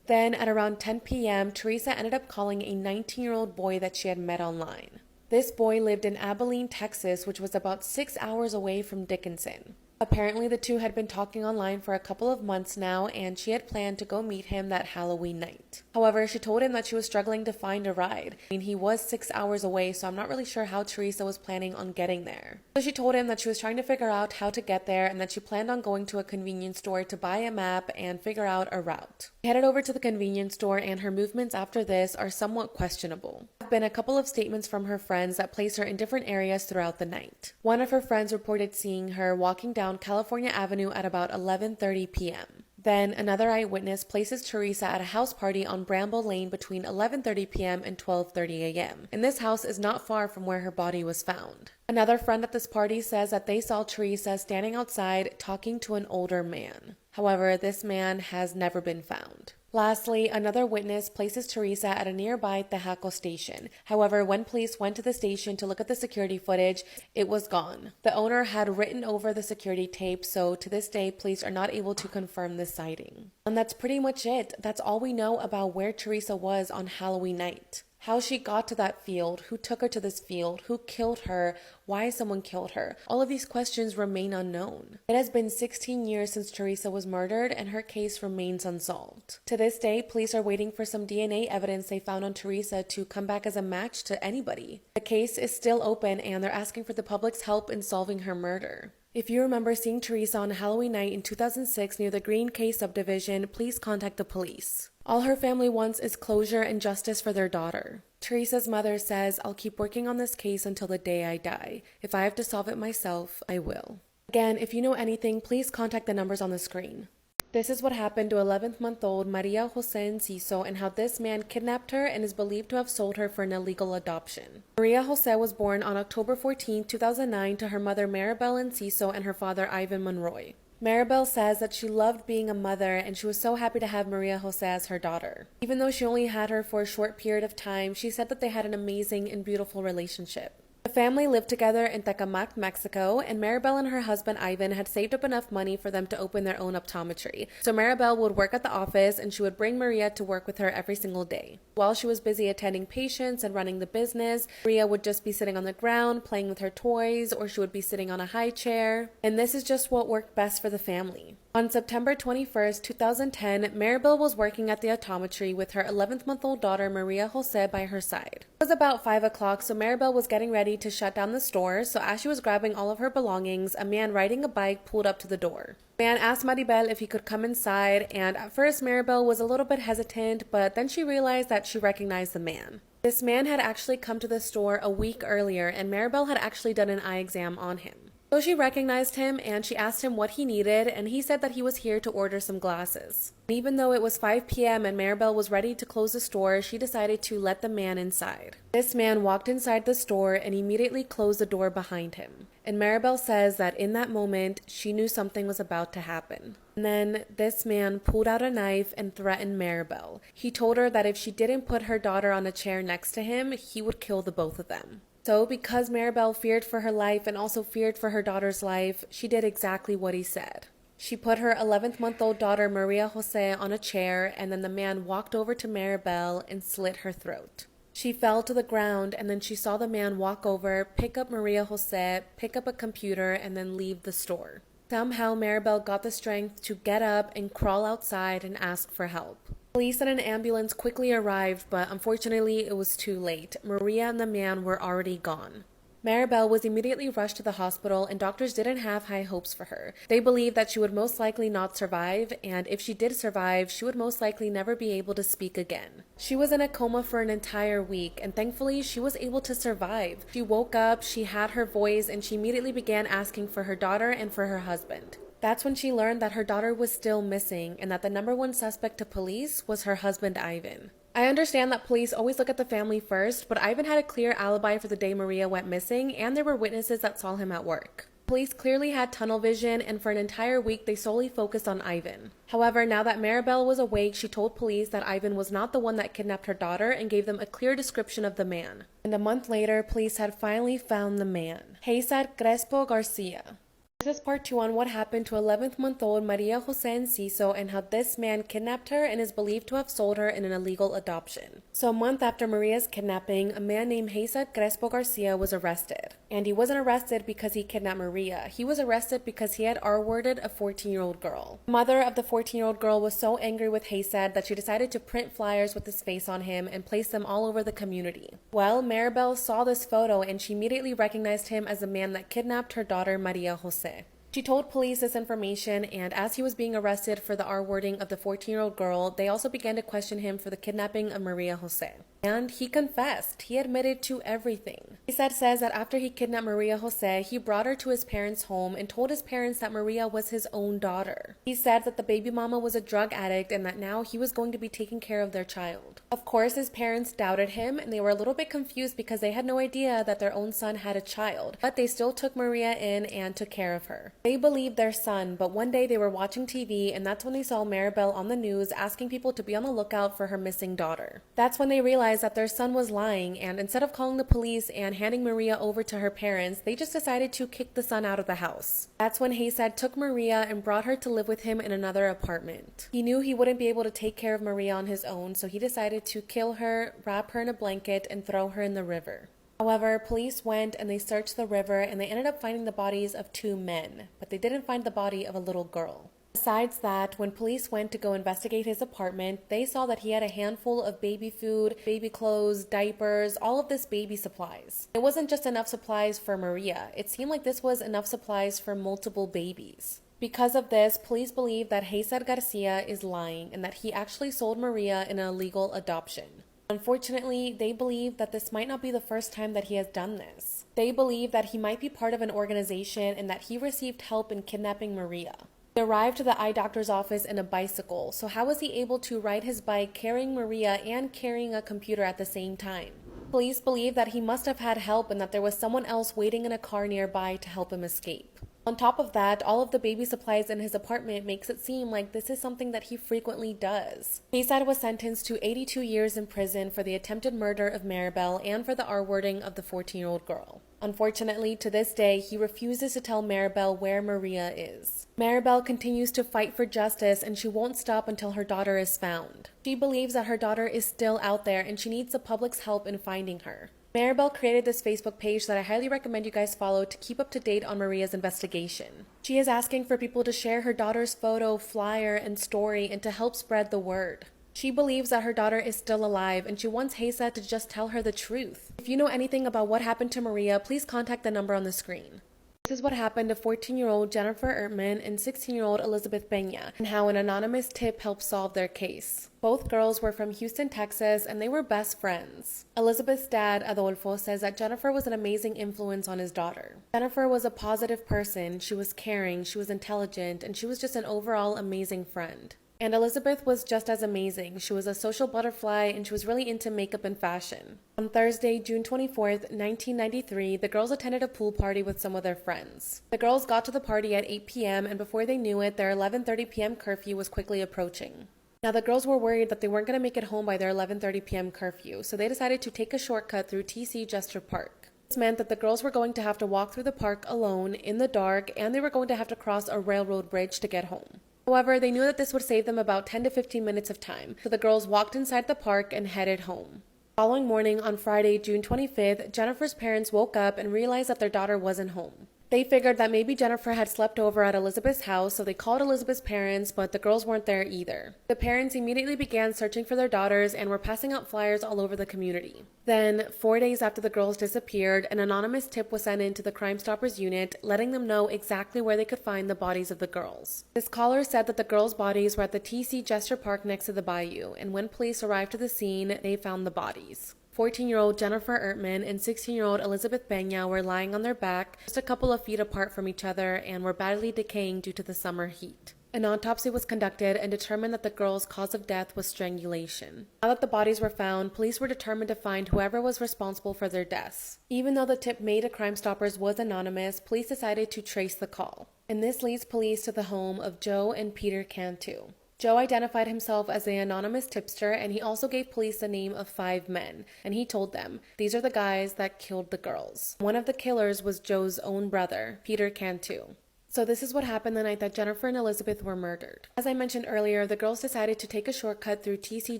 S1: Then at around 10 p.m., Teresa ended up calling a 19-year-old boy that she had met online. This boy lived in Abilene, Texas, which was about 6 hours away from Dickinson. Apparently, the two had been talking online for a couple of months now, and she had planned to go meet him that Halloween night. However, she told him that she was struggling to find a ride. I mean, he was 6 hours away, so I'm not really sure how Teresa was planning on getting there. So she told him that she was trying to figure out how to get there and that she planned on going to a convenience store to buy a map and figure out a route. She headed over to the convenience store, and her movements after this are somewhat questionable. There have been a couple of statements from her friends that place her in different areas throughout the night. One of her friends reported seeing her walking down California Avenue at about 11:30 p.m. Then another eyewitness places Teresa at a house party on Bramble Lane between 11:30 p.m. and 12:30 a.m. And this house is not far from where her body was found. Another friend at this party says that they saw Teresa standing outside talking to an older man. However, this man has never been found. Lastly, another witness places Teresa at a nearby Tejaco station. However, when police went to the station to look at the security footage, it was gone. The owner had written over the security tape, so to this day, police are not able to confirm this sighting. And that's pretty much it. That's all we know about where Teresa was on Halloween night. How she got to that field, who took her to this field, who killed her, why someone killed her. All of these questions remain unknown. It has been 16 years since Teresa was murdered and her case remains unsolved. To this day, police are waiting for some DNA evidence they found on Teresa to come back as a match to anybody. The case is still open and they're asking for the public's help in solving her murder. If you remember seeing Teresa on Halloween night in 2006 near the Green K subdivision, please contact the police. All her family wants is closure and justice for their daughter. Teresa's mother says, "I'll keep working on this case until the day I die. If I have to solve it myself, I will." Again, if you know anything, please contact the numbers on the screen. This is what happened to 11-month-old Maria Jose Enciso and how this man kidnapped her and is believed to have sold her for an illegal adoption. Maria Jose was born on October 14, 2009 to her mother Maribel Enciso and her father Ivan Monroy. Maribel says that she loved being a mother and she was so happy to have Maria Jose as her daughter. Even though she only had her for a short period of time, she said that they had an amazing and beautiful relationship. The family lived together in Tecamac, Mexico, and Maribel and her husband Ivan had saved up enough money for them to open their own optometry. So Maribel would work at the office and she would bring Maria to work with her every single day. While she was busy attending patients and running the business, Maria would just be sitting on the ground playing with her toys, or she would be sitting on a high chair. And this is just what worked best for the family. On September 21st, 2010, Maribel was working at the optometry with her 11th-month-old daughter Maria Jose by her side. It was about 5 o'clock, so Maribel was getting ready to shut down the store, so as she was grabbing all of her belongings, a man riding a bike pulled up to the door. The man asked Maribel if he could come inside, and at first Maribel was a little bit hesitant, but then she realized that she recognized the man. This man had actually come to the store a week earlier, and Maribel had actually done an eye exam on him. So she recognized him and she asked him what he needed, and he said that he was here to order some glasses. Even though it was 5 p.m. and Maribel was ready to close the store, she decided to let the man inside. This man walked inside the store and immediately closed the door behind him. And Maribel says that in that moment, she knew something was about to happen. And then this man pulled out a knife and threatened Maribel. He told her that if she didn't put her daughter on a chair next to him, he would kill the both of them. So because Maribel feared for her life and also feared for her daughter's life, she did exactly what he said. She put her 11-month-old daughter Maria Jose on a chair, and then the man walked over to Maribel and slit her throat. She fell to the ground, and then she saw the man walk over, pick up Maria Jose, pick up a computer, and then leave the store. Somehow Maribel got the strength to get up and crawl outside and ask for help. Police and an ambulance quickly arrived, but unfortunately it was too late. Maria and the man were already gone. Maribel was immediately rushed to the hospital, and doctors didn't have high hopes for her. They believed that she would most likely not survive, and if she did survive, she would most likely never be able to speak again. She was in a coma for an entire week, and thankfully she was able to survive. She woke up, she had her voice, and she immediately began asking for her daughter and for her husband. That's when she learned that her daughter was still missing and that the number one suspect to police was her husband, Ivan. I understand that police always look at the family first, but Ivan had a clear alibi for the day Maria went missing, and there were witnesses that saw him at work. Police clearly had tunnel vision, and for an entire week they solely focused on Ivan. However, now that Maribel was awake, she told police that Ivan was not the one that kidnapped her daughter and gave them a clear description of the man. And a month later, police had finally found the man, Cesar Crespo Garcia. This is part 2 on what happened to 11th-month-old Maria Jose Enciso and how this man kidnapped her and is believed to have sold her in an illegal adoption. So a month after Maria's kidnapping, a man named Cesar Crespo Garcia was arrested. And he wasn't arrested because he kidnapped Maria. He was arrested because he had R-worded a 14-year-old girl. The mother of the 14-year-old girl was so angry with Cesar that she decided to print flyers with his face on him and place them all over the community. Well, Maribel saw this photo and she immediately recognized him as the man that kidnapped her daughter Maria Jose. She told police this information, and as he was being arrested for the R-wording of the 14-year-old girl, they also began to question him for the kidnapping of Maria Jose. And he confessed. He admitted to everything. Cesar says that after he kidnapped Maria Jose, he brought her to his parents' home and told his parents that Maria was his own daughter. He said that the baby mama was a drug addict and that now he was going to be taking care of their child. Of course, his parents doubted him and they were a little bit confused because they had no idea that their own son had a child, but they still took Maria in and took care of her. They believed their son, but one day they were watching TV and that's when they saw Maribel on the news asking people to be on the lookout for her missing daughter. That's when they realized that their son was lying, and instead of calling the police and handing Maria over to her parents, they just decided to kick the son out of the house. That's when Cesar took Maria and brought her to live with him in another apartment. He knew he wouldn't be able to take care of Maria on his own, so he decided to kill her, wrap her in a blanket, and throw her in the river. However, police went and they searched the river and they ended up finding the bodies of 2 men, but they didn't find the body of a little girl. Besides that, when police went to go investigate his apartment, they saw that he had a handful of baby food, baby clothes, diapers, all of this baby supplies. It wasn't just enough supplies for Maria. It seemed like this was enough supplies for multiple babies. Because of this, police believe that Cesar Garcia is lying and that he actually sold Maria in an illegal adoption. Unfortunately, they believe that this might not be the first time that he has done this. They believe that he might be part of an organization and that he received help in kidnapping Maria. He arrived to the eye doctor's office in a bicycle, so how was he able to ride his bike carrying Maria and carrying a computer at the same time? Police believe that he must have had help and that there was someone else waiting in a car nearby to help him escape. On top of that, all of the baby supplies in his apartment makes it seem like this is something that he frequently does. Cesar was sentenced to 82 years in prison for the attempted murder of Maribel and for the R-wording of the 14-year-old girl. Unfortunately, to this day, he refuses to tell Maribel where Maria is. Maribel continues to fight for justice and she won't stop until her daughter is found. She believes that her daughter is still out there and she needs the public's help in finding her. Maribel created this Facebook page that I highly recommend you guys follow to keep up to date on Maria's investigation. She is asking for people to share her daughter's photo, flyer, and story and to help spread the word. She believes that her daughter is still alive and she wants Cesar to just tell her the truth. If you know anything about what happened to Maria, please contact the number on the screen. This is what happened to 14-year-old Jennifer Ertman and 16-year-old Elizabeth Peña, and how an anonymous tip helped solve their case. Both girls were from Houston, Texas, and they were best friends. Elizabeth's dad, Adolfo, says that Jennifer was an amazing influence on his daughter. Jennifer was a positive person, she was caring, she was intelligent, and she was just an overall amazing friend. And Elizabeth was just as amazing. She was a social butterfly and she was really into makeup and fashion. On Thursday, June 24th, 1993, the girls attended a pool party with some of their friends. The girls got to the party at 8 p.m. and before they knew it, their 11:30 p.m. curfew was quickly approaching. Now, the girls were worried that they weren't going to make it home by their 11:30 p.m. curfew, so they decided to take a shortcut through TC Jester Park. This meant that the girls were going to have to walk through the park alone, in the dark, and they were going to have to cross a railroad bridge to get home. However, they knew that this would save them about 10 to 15 minutes of time, so the girls walked inside the park and headed home. The following morning, on Friday, June 25th, Jennifer's parents woke up and realized that their daughter wasn't home. They figured that maybe Jennifer had slept over at Elizabeth's house, so they called Elizabeth's parents, but the girls weren't there either. The parents immediately began searching for their daughters and were passing out flyers all over the community. Then, 4 days after the girls disappeared, an anonymous tip was sent in to the Crime Stoppers unit, letting them know exactly where they could find the bodies of the girls. This caller said that the girls' bodies were at the TC Jester Park next to the bayou, and when police arrived to the scene, they found the bodies. 14-year-old Jennifer Ertman and 16-year-old Elizabeth Peña were lying on their back, just a couple of feet apart from each other, and were badly decaying due to the summer heat. An autopsy was conducted and determined that the girls' cause of death was strangulation. Now that the bodies were found, police were determined to find whoever was responsible for their deaths. Even though the tip made to Crime Stoppers was anonymous, police decided to trace the call. And this leads police to the home of Joe and Peter Cantu. Joe identified himself as the anonymous tipster, and he also gave police the name of 5 men, and he told them, these are the guys that killed the girls. One of the killers was Joe's own brother, Peter Cantu. So this is what happened the night that Jennifer and Elizabeth were murdered. As I mentioned earlier, the girls decided to take a shortcut through TC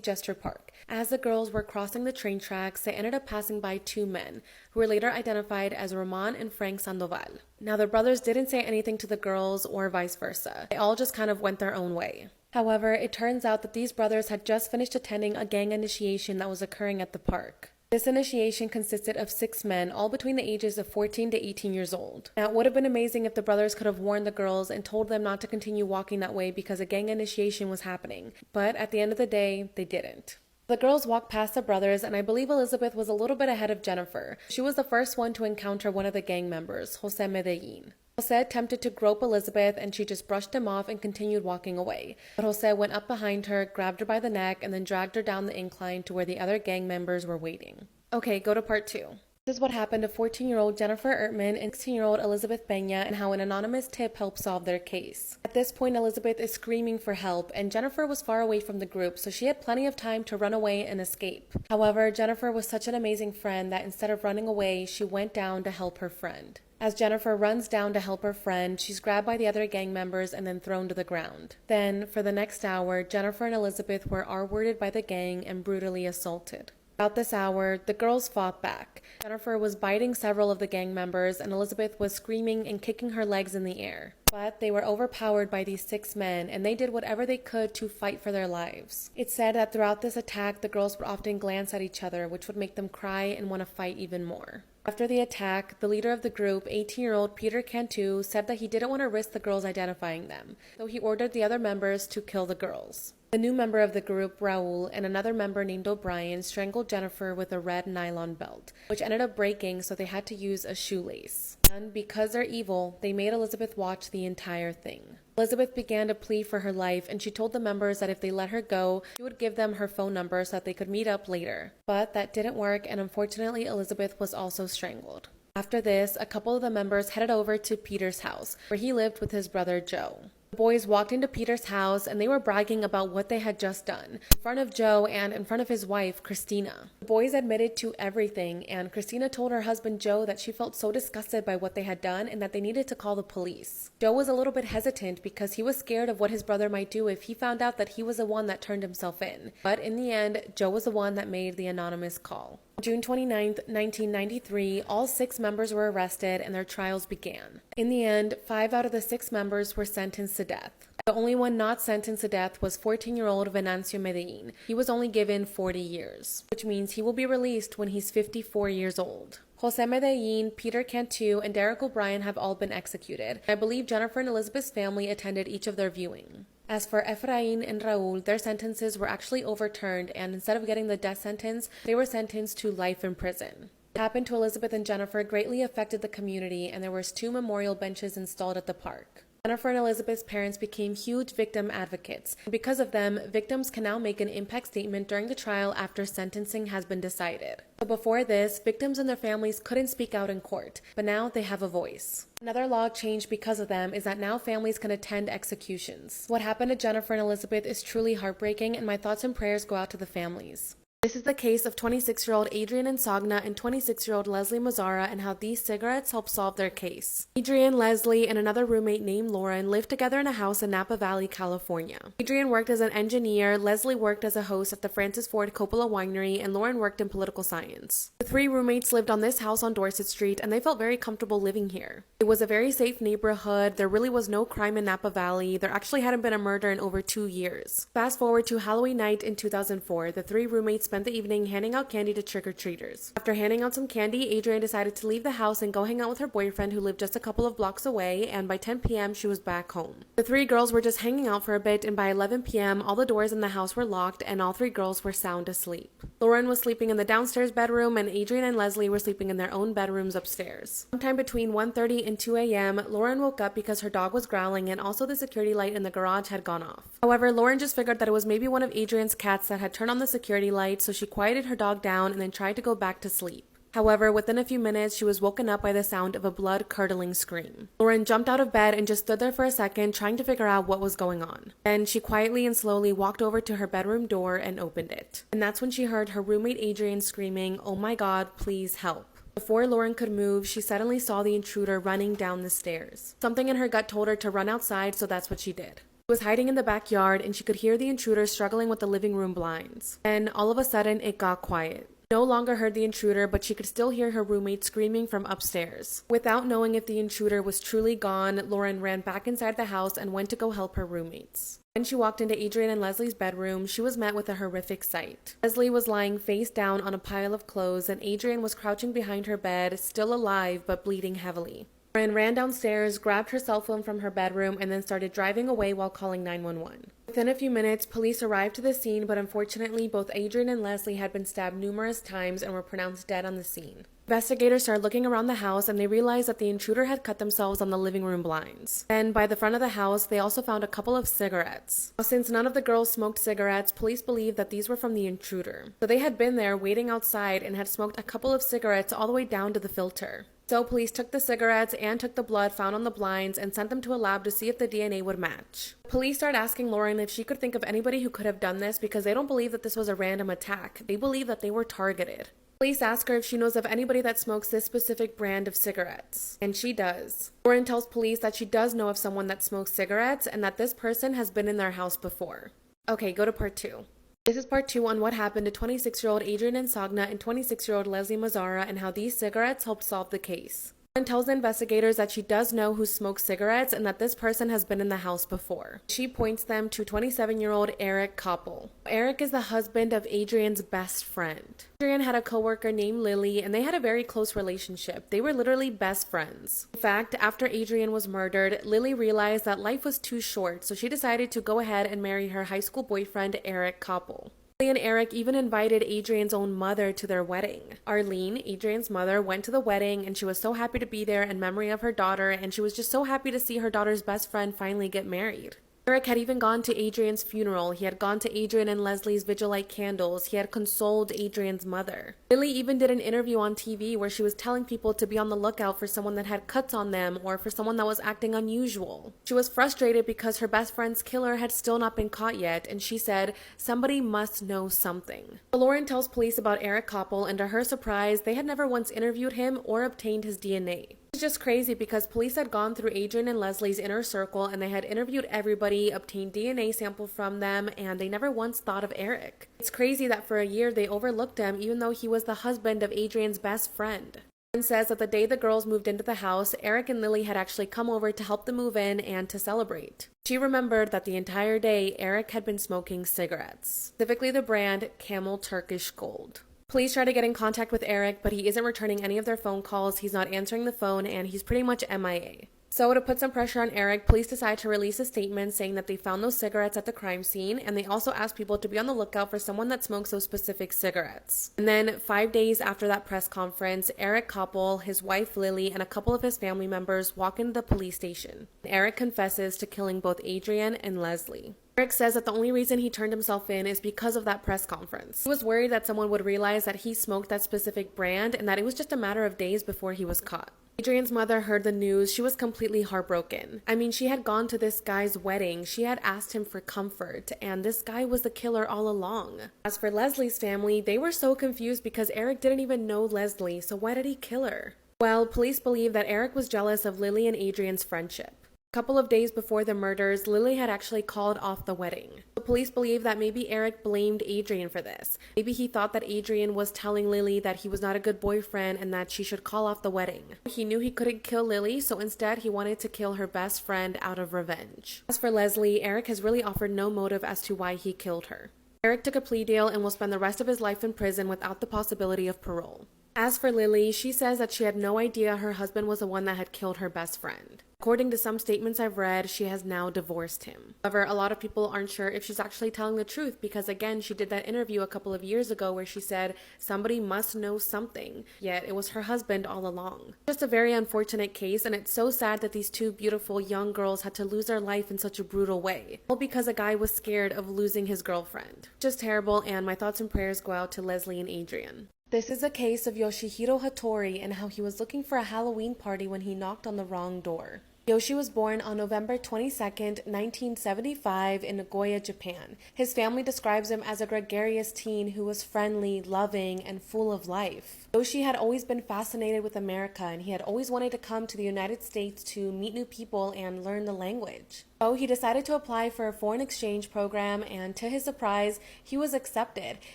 S1: Jester Park. As the girls were crossing the train tracks, they ended up passing by 2 men, who were later identified as Roman and Frank Sandoval. Now, the brothers didn't say anything to the girls or vice versa. They all just kind of went their own way. However, it turns out that these brothers had just finished attending a gang initiation that was occurring at the park. This initiation consisted of 6 men, all between the ages of 14 to 18 years old. Now, it would have been amazing if the brothers could have warned the girls and told them not to continue walking that way because a gang initiation was happening. But at the end of the day, they didn't. The girls walked past the brothers, and I believe Elizabeth was a little bit ahead of Jennifer. She was the first one to encounter one of the gang members, Jose Medellin. Jose attempted to grope Elizabeth, and she just brushed him off and continued walking away. But Jose went up behind her, grabbed her by the neck, and then dragged her down the incline to where the other gang members were waiting. Okay, go to part 2. This is what happened to 14-year-old Jennifer Ertman and 16-year-old Elizabeth Peña and how an anonymous tip helped solve their case. At this point, Elizabeth is screaming for help, and Jennifer was far away from the group, so she had plenty of time to run away and escape. However, Jennifer was such an amazing friend that instead of running away, she went down to help her friend. As Jennifer runs down to help her friend, she's grabbed by the other gang members and then thrown to the ground. Then, for the next hour, Jennifer and Elizabeth were R-worded by the gang and brutally assaulted. About this hour, the girls fought back. Jennifer was biting several of the gang members, and Elizabeth was screaming and kicking her legs in the air. But they were overpowered by these 6 men, and they did whatever they could to fight for their lives. It's said that throughout this attack, the girls would often glance at each other, which would make them cry and want to fight even more. After the attack, the leader of the group, 18-year-old Peter Cantu, said that he didn't want to risk the girls identifying them, so he ordered the other members to kill the girls. The new member of the group, Raul, and another member named O'Brien strangled Jennifer with a red nylon belt, which ended up breaking, so they had to use a shoelace. And because they're evil, they made Elizabeth watch the entire thing. Elizabeth began to plead for her life, and she told the members that if they let her go, she would give them her phone number so that they could meet up later. But that didn't work, and unfortunately, Elizabeth was also strangled. After this, a couple of the members headed over to Peter's house, where he lived with his brother Joe. The boys walked into Peter's house and they were bragging about what they had just done in front of Joe and in front of his wife, Christina. The boys admitted to everything, and Christina told her husband Joe that she felt so disgusted by what they had done and that they needed to call the police. Joe was a little bit hesitant because he was scared of what his brother might do if he found out that he was the one that turned himself in. But in the end, Joe was the one that made the anonymous call. On June 29, 1993, all 6 members were arrested and their trials began. In the end, 5 out of the 6 members were sentenced to death. The only one not sentenced to death was 14-year-old Venancio Medellin. He was only given 40 years, which means he will be released when he's 54 years old. Jose Medellin, Peter Cantu, and Derek O'Brien have all been executed. I believe Jennifer and Elizabeth's family attended each of their viewing. As for Efrain and Raul, their sentences were actually overturned, and instead of getting the death sentence, they were sentenced to life in prison. What happened to Elizabeth and Jennifer greatly affected the community, and there were 2 memorial benches installed at the park. Jennifer and Elizabeth's parents became huge victim advocates. Because of them, victims can now make an impact statement during the trial after sentencing has been decided. But before this, victims and their families couldn't speak out in court, but now they have a voice. Another law changed because of them is that now families can attend executions. What happened to Jennifer and Elizabeth is truly heartbreaking, and my thoughts and prayers go out to the families. This is the case of 26-year-old Adrian Insogna and 26-year-old Leslie Mazzara and how these cigarettes helped solve their case. Adrian, Leslie, and another roommate named Lauren lived together in a house in Napa Valley, California. Adrian worked as an engineer, Leslie worked as a host at the Francis Ford Coppola Winery, and Lauren worked in political science. The 3 roommates lived on this house on Dorset Street, and they felt very comfortable living here. It was a very safe neighborhood, there really was no crime in Napa Valley, there actually hadn't been a murder in over 2 years. Fast forward to Halloween night in 2004, the 3 roommates spent the evening handing out candy to trick-or-treaters. After handing out some candy, Adrian decided to leave the house and go hang out with her boyfriend who lived just a couple of blocks away, and by 10 p.m. she was back home. The 3 girls were just hanging out for a bit, and by 11 p.m. all the doors in the house were locked and all 3 girls were sound asleep. Lauren was sleeping in the downstairs bedroom and Adrian and Leslie were sleeping in their own bedrooms upstairs. Sometime between 1:30 and 2 a.m., Lauren woke up because her dog was growling and also the security light in the garage had gone off. However, Lauren just figured that it was maybe one of Adrian's cats that had turned on the security light, so she quieted her dog down and then tried to go back to sleep. However, within a few minutes, she was woken up by the sound of a blood-curdling scream. Lauren jumped out of bed and just stood there for a second trying to figure out what was going on. Then she quietly and slowly walked over to her bedroom door and opened it. And that's when she heard her roommate Adrian screaming, "Oh my God, please help." Before Lauren could move, she suddenly saw the intruder running down the stairs. Something in her gut told her to run outside, so that's what she did. She was hiding in the backyard and she could hear the intruder struggling with the living room blinds. Then, all of a sudden, it got quiet. No longer heard the intruder, but she could still hear her roommate screaming from upstairs. Without knowing if the intruder was truly gone, Lauren ran back inside the house and went to go help her roommates. When she walked into Adrian and Leslie's bedroom, she was met with a horrific sight. Leslie was lying face down on a pile of clothes, and Adrian was crouching behind her bed, still alive but bleeding heavily. Lauren ran downstairs, grabbed her cell phone from her bedroom, and then started driving away while calling 911. Within a few minutes, police arrived to the scene, but unfortunately, both Adrian and Leslie had been stabbed numerous times and were pronounced dead on the scene. Investigators started looking around the house and they realized that the intruder had cut themselves on the living room blinds. Then, by the front of the house, they also found a couple of cigarettes. Now, since none of the girls smoked cigarettes, police believed that these were from the intruder. So they had been there waiting outside and had smoked a couple of cigarettes all the way down to the filter. So police took the cigarettes and took the blood found on the blinds and sent them to a lab to see if the DNA would match. Police started asking Lauren if she could think of anybody who could have done this because they don't believe that this was a random attack. They believe that they were targeted. Police ask her if she knows of anybody that smokes this specific brand of cigarettes, and she does. Lauren tells police that she does know of someone that smokes cigarettes and that this person has been in their house before. Okay, go to part 2. This is part 2 on what happened to 26-year-old Adrian Insogna and 26-year-old Leslie Mazzara and how these cigarettes helped solve the case. Lauren tells the investigators that she does know who smokes cigarettes and that this person has been in the house before. She points them to 27-year-old Eric Koppel. Eric is the husband of Adrian's best friend. Adrian had a coworker named Lily and they had a very close relationship. They were literally best friends. In fact, after Adrian was murdered, Lily realized that life was too short, so she decided to go ahead and marry her high school boyfriend Eric Koppel. Lily and Eric even invited Adrian's own mother to their wedding. Arlene, Adrian's mother, went to the wedding and she was so happy to be there in memory of her daughter, and she was just so happy to see her daughter's best friend finally get married. Eric had even gone to Adrian's funeral. He had gone to Adrian and Leslie's vigil light candles. He had consoled Adrian's mother. Lily even did an interview on TV where she was telling people to be on the lookout for someone that had cuts on them or for someone that was acting unusual. She was frustrated because her best friend's killer had still not been caught yet, and she said, "Somebody must know something." Lauren tells police about Eric Koppel, and to her surprise, they had never once interviewed him or obtained his DNA. It's just crazy because police had gone through Adrian and Leslie's inner circle and they had interviewed everybody, obtained DNA sample from them, and they never once thought of Eric. It's crazy that for a year they overlooked him even though he was the husband of Adrian's best friend. Lauren says that the day the girls moved into the house, Eric and Lily had actually come over to help them move in and to celebrate. She remembered that the entire day Eric had been smoking cigarettes, specifically the brand Camel Turkish Gold. Police try to get in contact with Eric, but he isn't returning any of their phone calls, he's not answering the phone, and he's pretty much MIA. So to put some pressure on Eric, police decide to release a statement saying that they found those cigarettes at the crime scene, and they also ask people to be on the lookout for someone that smokes those specific cigarettes. And then 5 days after that press conference, Eric Koppel, his wife Lily, and a couple of his family members walk into the police station. Eric confesses to killing both Adrian and Leslie. Eric says that the only reason he turned himself in is because of that press conference. He was worried that someone would realize that he smoked that specific brand and that it was just a matter of days before he was caught. Adrian's mother heard the news. She was completely heartbroken. I mean, she had gone to this guy's wedding. She had asked him for comfort, and this guy was the killer all along. As for Leslie's family, they were so confused because Eric didn't even know Leslie, so why did he kill her? Well, police believe that Eric was jealous of Lily and Adrian's friendship. A couple of days before the murders, Lily had actually called off the wedding. The police believe that maybe Eric blamed Adrian for this. Maybe he thought that Adrian was telling Lily that he was not a good boyfriend and that she should call off the wedding. He knew he couldn't kill Lily, so instead he wanted to kill her best friend out of revenge. As for Leslie, Eric has really offered no motive as to why he killed her. Eric took a plea deal and will spend the rest of his life in prison without the possibility of parole. As for Lily, she says that she had no idea her husband was the one that had killed her best friend. According to some statements I've read, she has now divorced him. However, a lot of people aren't sure if she's actually telling the truth because, again, she did that interview a couple of years ago where she said somebody must know something, yet it was her husband all along. Just a very unfortunate case, and it's so sad that these two beautiful young girls had to lose their life in such a brutal way, all because a guy was scared of losing his girlfriend. Just terrible, and my thoughts and prayers go out to Leslie and Adrian. This is a case of Yoshihiro Hattori and how he was looking for a Halloween party when he knocked on the wrong door. Yoshi was born on November 22nd, 1975 in Nagoya, Japan. His family describes him as a gregarious teen who was friendly, loving, and full of life. Yoshi had always been fascinated with America, and he had always wanted to come to the United States to meet new people and learn the language. So he decided to apply for a foreign exchange program, and to his surprise, he was accepted. He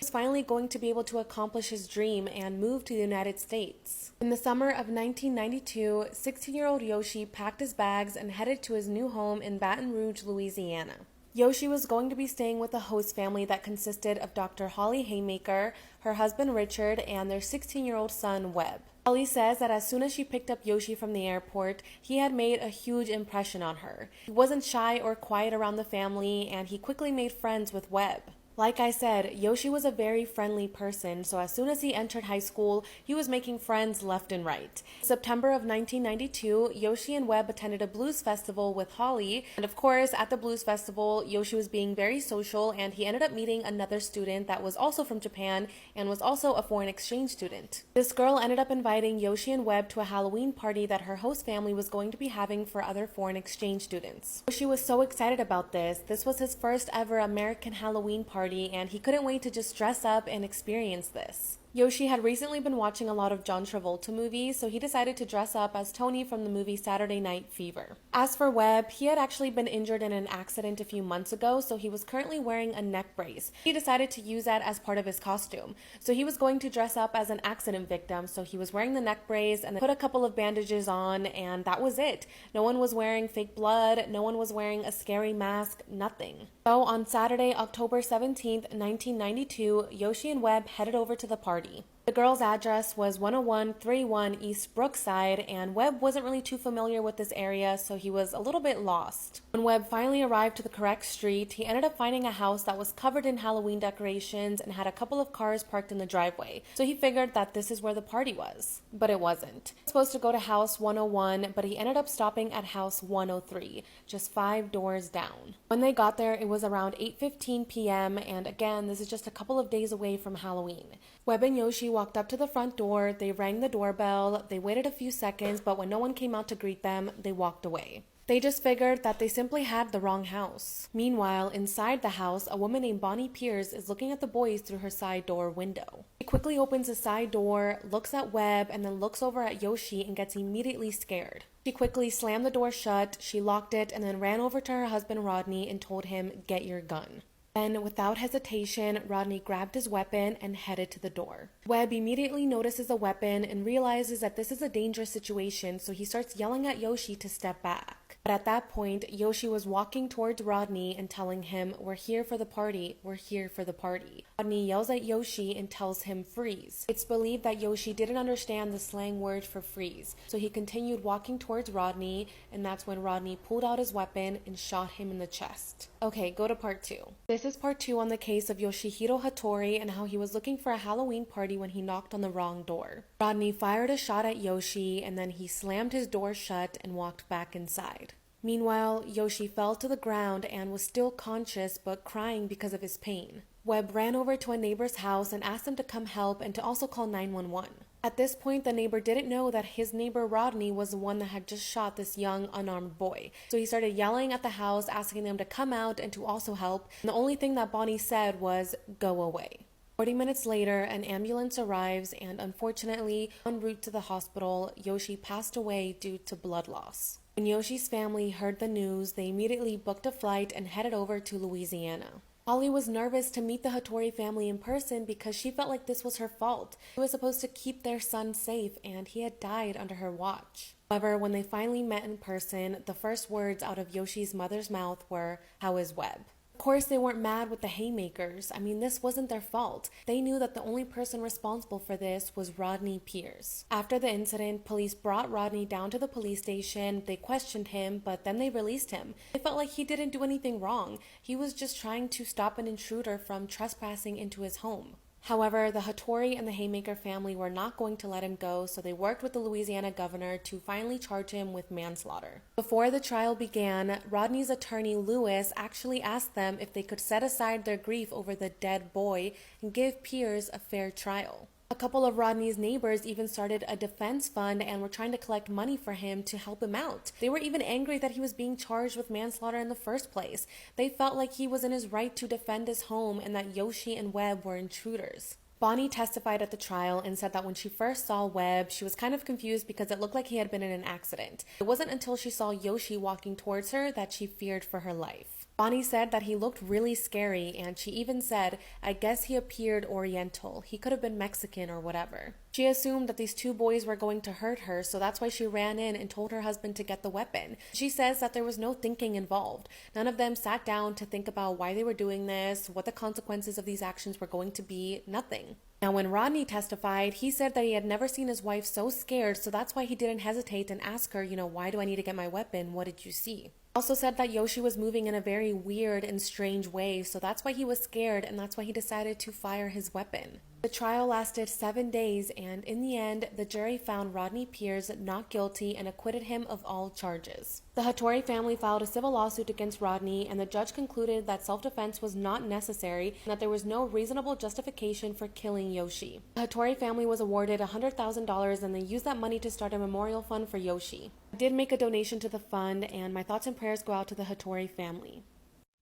S1: was finally going to be able to accomplish his dream and move to the United States. In the summer of 1992, 16-year-old Yoshi packed his bags and headed to his new home in Baton Rouge, Louisiana. Yoshi was going to be staying with a host family that consisted of Dr. Holly Haymaker, her husband Richard, and their 16-year-old son Webb. Holly says that as soon as she picked up Yoshi from the airport, he had made a huge impression on her. He wasn't shy or quiet around the family, and he quickly made friends with Webb. Like I said, Yoshi was a very friendly person, so as soon as he entered high school, he was making friends left and right. In September of 1992, Yoshi and Webb attended a blues festival with Holly, and of course, at the blues festival, Yoshi was being very social, and he ended up meeting another student that was also from Japan and was also a foreign exchange student. This girl ended up inviting Yoshi and Webb to a Halloween party that her host family was going to be having for other foreign exchange students. Yoshi was so excited about this. This was his first ever American Halloween party, and he couldn't wait to just dress up and experience this. Yoshi had recently been watching a lot of John Travolta movies, so he decided to dress up as Tony from the movie Saturday Night Fever. As for Webb, he had actually been injured in an accident a few months ago, so he was currently wearing a neck brace. He decided to use that as part of his costume. So he was going to dress up as an accident victim, so he was wearing the neck brace and put a couple of bandages on, and that was it. No one was wearing fake blood, no one was wearing a scary mask, nothing. So on Saturday, October 17th, 1992, Yoshi and Webb headed over to the party. The girl's address was 10131 East Brookside, and Webb wasn't really too familiar with this area, so he was a little bit lost. When Webb finally arrived to the correct street, he ended up finding a house that was covered in Halloween decorations and had a couple of cars parked in the driveway, so he figured that this is where the party was. But it wasn't. He was supposed to go to house 101, but he ended up stopping at house 103, just 5 doors down. When they got there, it was around 8:15 p.m., and again, this is just a couple of days away from Halloween. Webb and Yoshi walked up to the front door, they rang the doorbell, they waited a few seconds, but when no one came out to greet them, they walked away. They just figured that they simply had the wrong house. Meanwhile, inside the house, a woman named Bonnie Pierce is looking at the boys through her side door window. She quickly opens the side door, looks at Webb, and then looks over at Yoshi and gets immediately scared. She quickly slammed the door shut, she locked it, and then ran over to her husband Rodney and told him, "Get your gun." Then, without hesitation, Rodney grabbed his weapon and headed to the door. Webb immediately notices the weapon and realizes that this is a dangerous situation, so he starts yelling at Yoshi to step back. But at that point, Yoshi was walking towards Rodney and telling him, "We're here for the party, we're here for the party." Rodney yells at Yoshi and tells him freeze. It's believed that Yoshi didn't understand the slang word for freeze, so he continued walking towards Rodney, and that's when Rodney pulled out his weapon and shot him in the chest. Okay, go to part 2. This is part 2 on the case of Yoshihiro Hattori and how he was looking for a Halloween party when he knocked on the wrong door. Rodney fired a shot at Yoshi, and then he slammed his door shut and walked back inside. Meanwhile, Yoshi fell to the ground and was still conscious but crying because of his pain. Webb ran over to a neighbor's house and asked him to come help and to also call 911. At this point, the neighbor didn't know that his neighbor Rodney was the one that had just shot this young, unarmed boy. So he started yelling at the house, asking them to come out and to also help. And the only thing that Bonnie said was, "Go away." 40 minutes later, an ambulance arrives, and unfortunately, en route to the hospital, Yoshi passed away due to blood loss. When Yoshi's family heard the news, they immediately booked a flight and headed over to Louisiana. Holly was nervous to meet the Hattori family in person because she felt like this was her fault. She was supposed to keep their son safe, and he had died under her watch. However, when they finally met in person, the first words out of Yoshi's mother's mouth were, "How is Webb?" Of course, they weren't mad with the haymakers. I mean, this wasn't their fault. They knew that the only person responsible for this was Rodney Pierce. After the incident, police brought Rodney down to the police station. They questioned him, but then they released him. They felt like he didn't do anything wrong. He was just trying to stop an intruder from trespassing into his home. However, the Hattori and the Haymaker family were not going to let him go, so they worked with the Louisiana governor to finally charge him with manslaughter. Before the trial began, Rodney's attorney Lewis actually asked them if they could set aside their grief over the dead boy and give Pierce a fair trial. A couple of Rodney's neighbors even started a defense fund and were trying to collect money for him to help him out. They were even angry that he was being charged with manslaughter in the first place. They felt like he was in his right to defend his home and that Yoshi and Webb were intruders. Bonnie testified at the trial and said that when she first saw Webb, she was kind of confused because it looked like he had been in an accident. It wasn't until she saw Yoshi walking towards her that she feared for her life. Bonnie said that he looked really scary, and she even said, "I guess he appeared Oriental. He could have been Mexican or whatever." She assumed that these two boys were going to hurt her, so that's why she ran in and told her husband to get the weapon. She says that there was no thinking involved. None of them sat down to think about why they were doing this, what the consequences of these actions were going to be, nothing. Now, when Rodney testified, he said that he had never seen his wife so scared, so that's why he didn't hesitate and ask her, "Why do I need to get my weapon? What did you see?" Also said that Yoshi was moving in a very weird and strange way, so that's why he was scared, and that's why he decided to fire his weapon. The trial lasted 7 days, and in the end, the jury found Rodney Pierce not guilty and acquitted him of all charges. The Hattori family filed a civil lawsuit against Rodney, and the judge concluded that self-defense was not necessary and that there was no reasonable justification for killing Yoshi. The Hattori family was awarded $100,000, and they used that money to start a memorial fund for Yoshi. I did make a donation to the fund, and my thoughts and prayers go out to the Hattori family.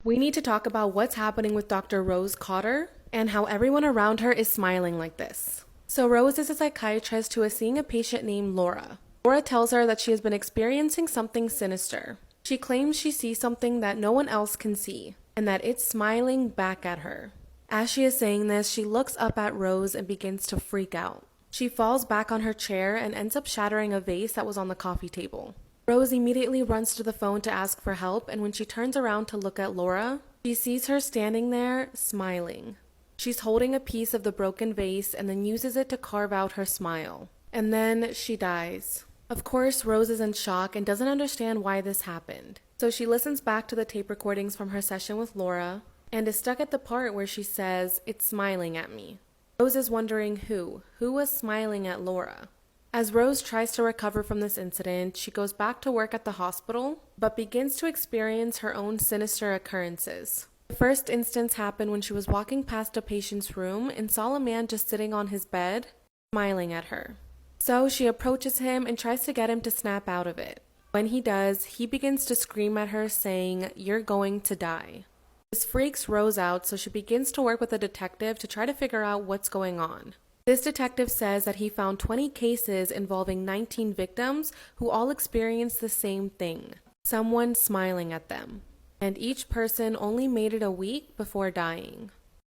S1: We need to talk about what's happening with Dr. Rose Cotter and how everyone around her is smiling like this. So Rose is a psychiatrist who is seeing a patient named Laura. Laura tells her that she has been experiencing something sinister. She claims she sees something that no one else can see, and that it's smiling back at her. As she is saying this, she looks up at Rose and begins to freak out. She falls back on her chair and ends up shattering a vase that was on the coffee table. Rose immediately runs to the phone to ask for help, and when she turns around to look at Laura, she sees her standing there, smiling. She's holding a piece of the broken vase and then uses it to carve out her smile. And then she dies. Of course, Rose is in shock and doesn't understand why this happened. So she listens back to the tape recordings from her session with Laura and is stuck at the part where she says, "It's smiling at me." Rose is wondering who was smiling at Laura. As Rose tries to recover from this incident, she goes back to work at the hospital, but begins to experience her own sinister occurrences. The first instance happened when she was walking past a patient's room and saw a man just sitting on his bed, smiling at her. So she approaches him and tries to get him to snap out of it. When he does, he begins to scream at her, saying, "You're going to die." This freaks Rose out, so she begins to work with a detective to try to figure out what's going on. This detective says that he found 20 cases involving 19 victims who all experienced the same thing, someone smiling at them. And each person only made it a week before dying.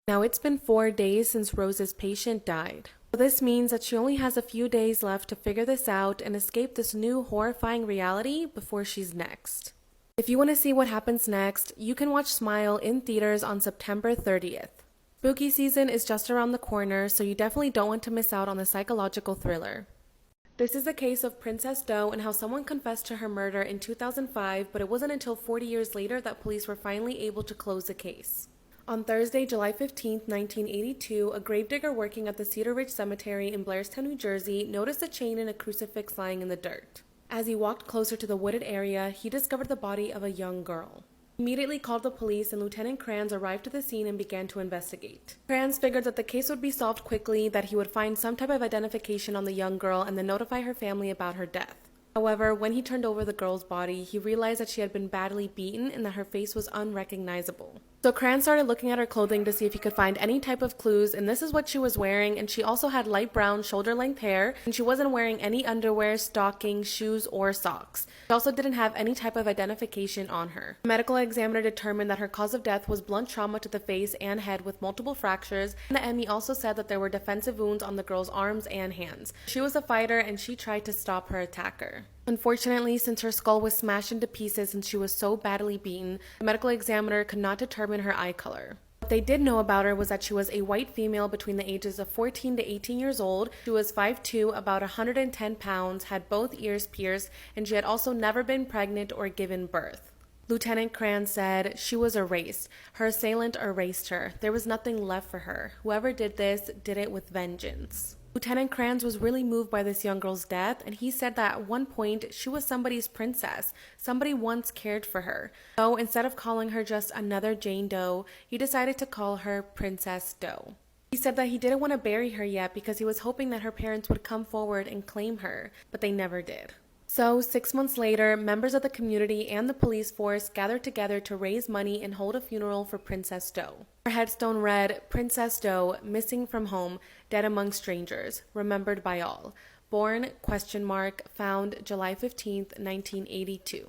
S1: Now it's been 4 days since Rose's patient died. This means that she only has a few days left to figure this out and escape this new horrifying reality before she's next. If you want to see what happens next, you can watch Smile in theaters on September 30th. Spooky season is just around the corner, so you definitely don't want to miss out on the psychological thriller. This is the case of Princess Doe and how someone confessed to her murder in 2005, but it wasn't until 40 years later that police were finally able to close the case. On Thursday, July 15, 1982, a gravedigger working at the Cedar Ridge Cemetery in Blairstown, New Jersey, noticed a chain and a crucifix lying in the dirt. As he walked closer to the wooded area, he discovered the body of a young girl. He immediately called the police, and Lieutenant Kranz arrived to the scene and began to investigate. Kranz figured that the case would be solved quickly, that he would find some type of identification on the young girl and then notify her family about her death. However, when he turned over the girl's body, he realized that she had been badly beaten and that her face was unrecognizable. So Kranz started looking at her clothing to see if he could find any type of clues, and this is what she was wearing, and she also had light brown shoulder-length hair, and she wasn't wearing any underwear, stockings, shoes, or socks. She also didn't have any type of identification on her. The medical examiner determined that her cause of death was blunt trauma to the face and head with multiple fractures, and the ME also said that there were defensive wounds on the girl's arms and hands. She was a fighter, and she tried to stop her attacker. Unfortunately, since her skull was smashed into pieces and she was so badly beaten, the medical examiner could not determine her eye color. What they did know about her was that she was a white female between the ages of 14 to 18 years old. She was 5'2", about 110 pounds, had both ears pierced, and she had also never been pregnant or given birth. Lieutenant Kranz said she was erased. Her assailant erased her. There was nothing left for her. Whoever did this did it with vengeance. Lieutenant Kranz was really moved by this young girl's death, and he said that at one point she was somebody's princess. Somebody once cared for her. So instead of calling her just another Jane Doe, he decided to call her Princess Doe. He said that he didn't want to bury her yet because he was hoping that her parents would come forward and claim her, but they never did. So 6 months later, members of the community and the police force gathered together to raise money and hold a funeral for Princess Doe. Her headstone read, "Princess Doe, missing from home, dead among strangers, remembered by all. Born, ? Found July 15, 1982.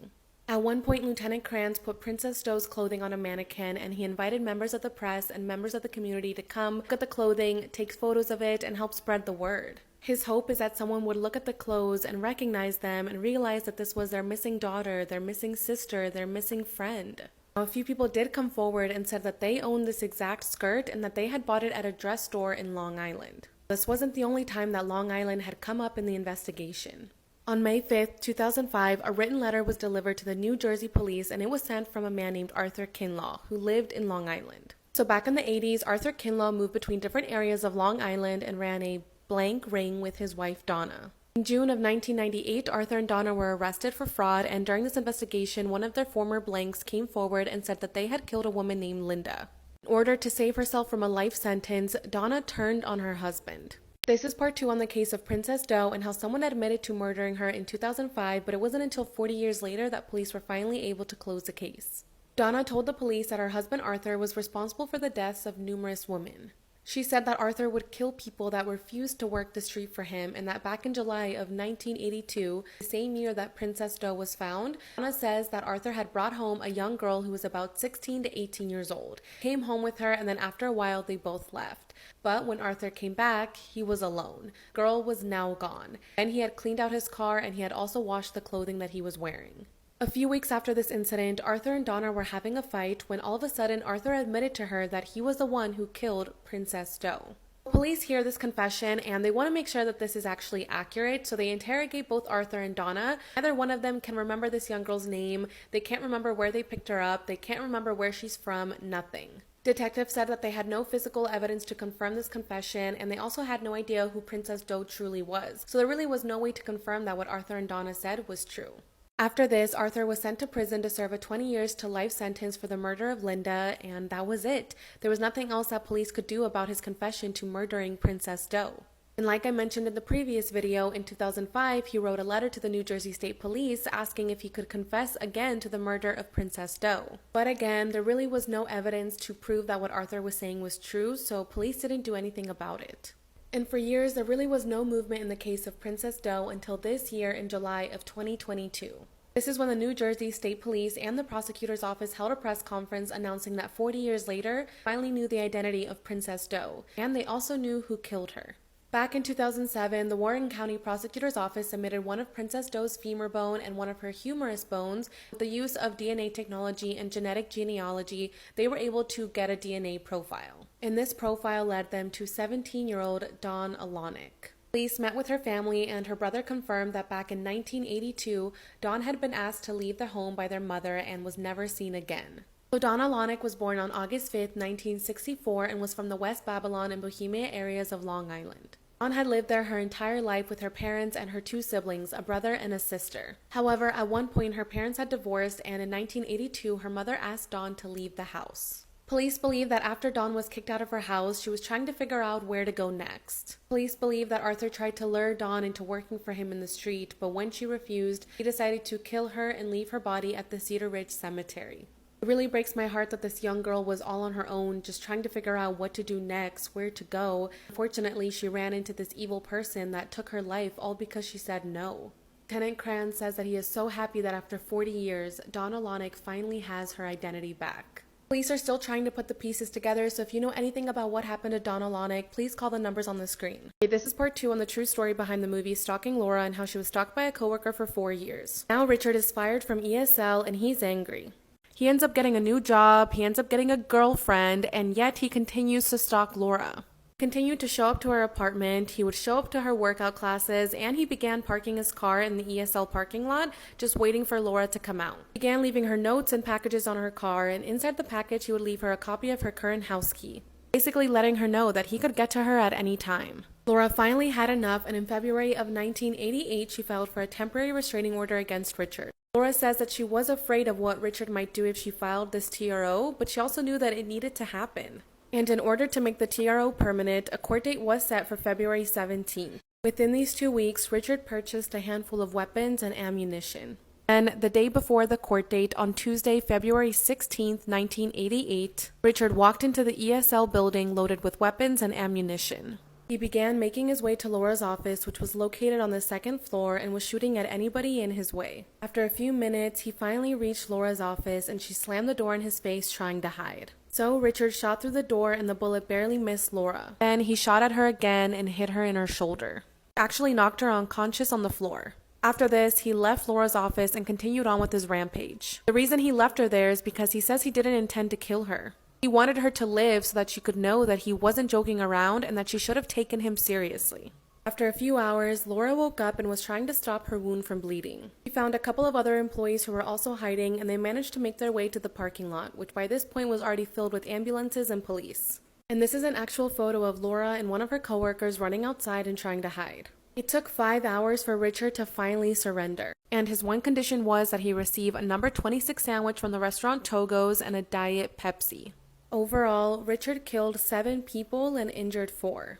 S1: At one point, Lieutenant Kranz put Princess Doe's clothing on a mannequin, and he invited members of the press and members of the community to come look at the clothing, take photos of it, and help spread the word. His hope is that someone would look at the clothes and recognize them and realize that this was their missing daughter, their missing sister, their missing friend. Now, a few people did come forward and said that they owned this exact skirt and that they had bought it at a dress store in Long Island. This wasn't the only time that Long Island had come up in the investigation. On May 5, 2005, a written letter was delivered to the New Jersey police, and it was sent from a man named Arthur Kinlaw, who lived in Long Island. So back in the 80s, Arthur Kinlaw moved between different areas of Long Island and ran a blank ring with his wife Donna. In June of 1998, Arthur and Donna were arrested for fraud, and during this investigation, one of their former blanks came forward and said that they had killed a woman named Linda. In order to save herself from a life sentence, Donna turned on her husband. This is part 2 on the case of Princess Doe and how someone admitted to murdering her in 2005, but it wasn't until 40 years later that police were finally able to close the case. Donna told the police that her husband Arthur was responsible for the deaths of numerous women. She said that Arthur would kill people that refused to work the street for him, and that back in July of 1982, the same year that Princess Doe was found, Donna says that Arthur had brought home a young girl who was about 16 to 18 years old, came home with her, and then after a while they both left. But when Arthur came back, he was alone. Girl was now gone, and he had cleaned out his car, and he had also washed the clothing that he was wearing. A few weeks after this incident, Arthur and Donna were having a fight when all of a sudden Arthur admitted to her that he was the one who killed Princess Doe. Police hear this confession and they want to make sure that this is actually accurate, so they interrogate both Arthur and Donna. Neither one of them can remember this young girl's name, they can't remember where they picked her up, they can't remember where she's from, nothing. Detectives said that they had no physical evidence to confirm this confession, and they also had no idea who Princess Doe truly was, so there really was no way to confirm that what Arthur and Donna said was true. After this, Arthur was sent to prison to serve a 20 years to life sentence for the murder of Linda, and that was it. There was nothing else that police could do about his confession to murdering Princess Doe. And like I mentioned in the previous video, in 2005, he wrote a letter to the New Jersey State Police asking if he could confess again to the murder of Princess Doe. But again, there really was no evidence to prove that what Arthur was saying was true, so police didn't do anything about it. And for years, there really was no movement in the case of Princess Doe until this year in July of 2022. This is when the New Jersey State Police and the prosecutor's office held a press conference announcing that 40 years later, finally knew the identity of Princess Doe, and they also knew who killed her. Back in 2007, the Warren County Prosecutor's Office submitted one of Princess Doe's femur bone and one of her humerus bones. With the use of DNA technology and genetic genealogy, they were able to get a DNA profile. And this profile led them to 17-year-old Dawn Alonic. Police met with her family, and her brother confirmed that back in 1982, Dawn had been asked to leave the home by their mother and was never seen again. So Dawn Alonic was born on August 5, 1964, and was from the West Babylon and Bohemia areas of Long Island. Dawn had lived there her entire life with her parents and her two siblings, a brother and a sister. However, at one point her parents had divorced, and in 1982 her mother asked Dawn to leave the house. Police believe that after Dawn was kicked out of her house, she was trying to figure out where to go next. Police believe that Arthur tried to lure Dawn into working for him in the street, but when she refused, he decided to kill her and leave her body at the Cedar Ridge Cemetery. It really breaks my heart that this young girl was all on her own, just trying to figure out what to do next, where to go. Unfortunately, she ran into this evil person that took her life, all because she said no. Lieutenant Kranz says that he is so happy that after 40 years, Dawn Alonic finally has her identity back. Police are still trying to put the pieces together, so if you know anything about what happened to Dawn Alonic, please call the numbers on the screen. Okay, this is part 2 on the true story behind the movie Stalking Laura and how she was stalked by a coworker for 4 years. Now Richard is fired from ESL and he's angry. He ends up getting a new job, he ends up getting a girlfriend, and yet he continues to stalk Laura. He continued to show up to her apartment, he would show up to her workout classes, and he began parking his car in the ESL parking lot, just waiting for Laura to come out. He began leaving her notes and packages on her car, and inside the package he would leave her a copy of her current house key, basically letting her know that he could get to her at any time. Laura finally had enough, and in February of 1988 she filed for a temporary restraining order against Richard. Laura says that she was afraid of what Richard might do if she filed this TRO, but she also knew that it needed to happen. And in order to make the TRO permanent, a court date was set for February 17th. Within these 2 weeks, Richard purchased a handful of weapons and ammunition. And the day before the court date, on Tuesday, February 16th, 1988, Richard walked into the ESL building loaded with weapons and ammunition. He began making his way to Laura's office, which was located on the 2nd floor, and was shooting at anybody in his way. After a few minutes, he finally reached Laura's office and she slammed the door in his face, trying to hide. So Richard shot through the door and the bullet barely missed Laura. Then he shot at her again and hit her in her shoulder. He actually knocked her unconscious on the floor. After this, he left Laura's office and continued on with his rampage. The reason he left her there is because he says he didn't intend to kill her. He wanted her to live so that she could know that he wasn't joking around and that she should have taken him seriously. After a few hours, Laura woke up and was trying to stop her wound from bleeding. She found a couple of other employees who were also hiding, and they managed to make their way to the parking lot, which by this point was already filled with ambulances and police. And this is an actual photo of Laura and one of her coworkers running outside and trying to hide. It took 5 hours for Richard to finally surrender, and his one condition was that he receive a number 26 sandwich from the restaurant Togo's and a Diet Pepsi. Overall, Richard killed 7 people and injured 4.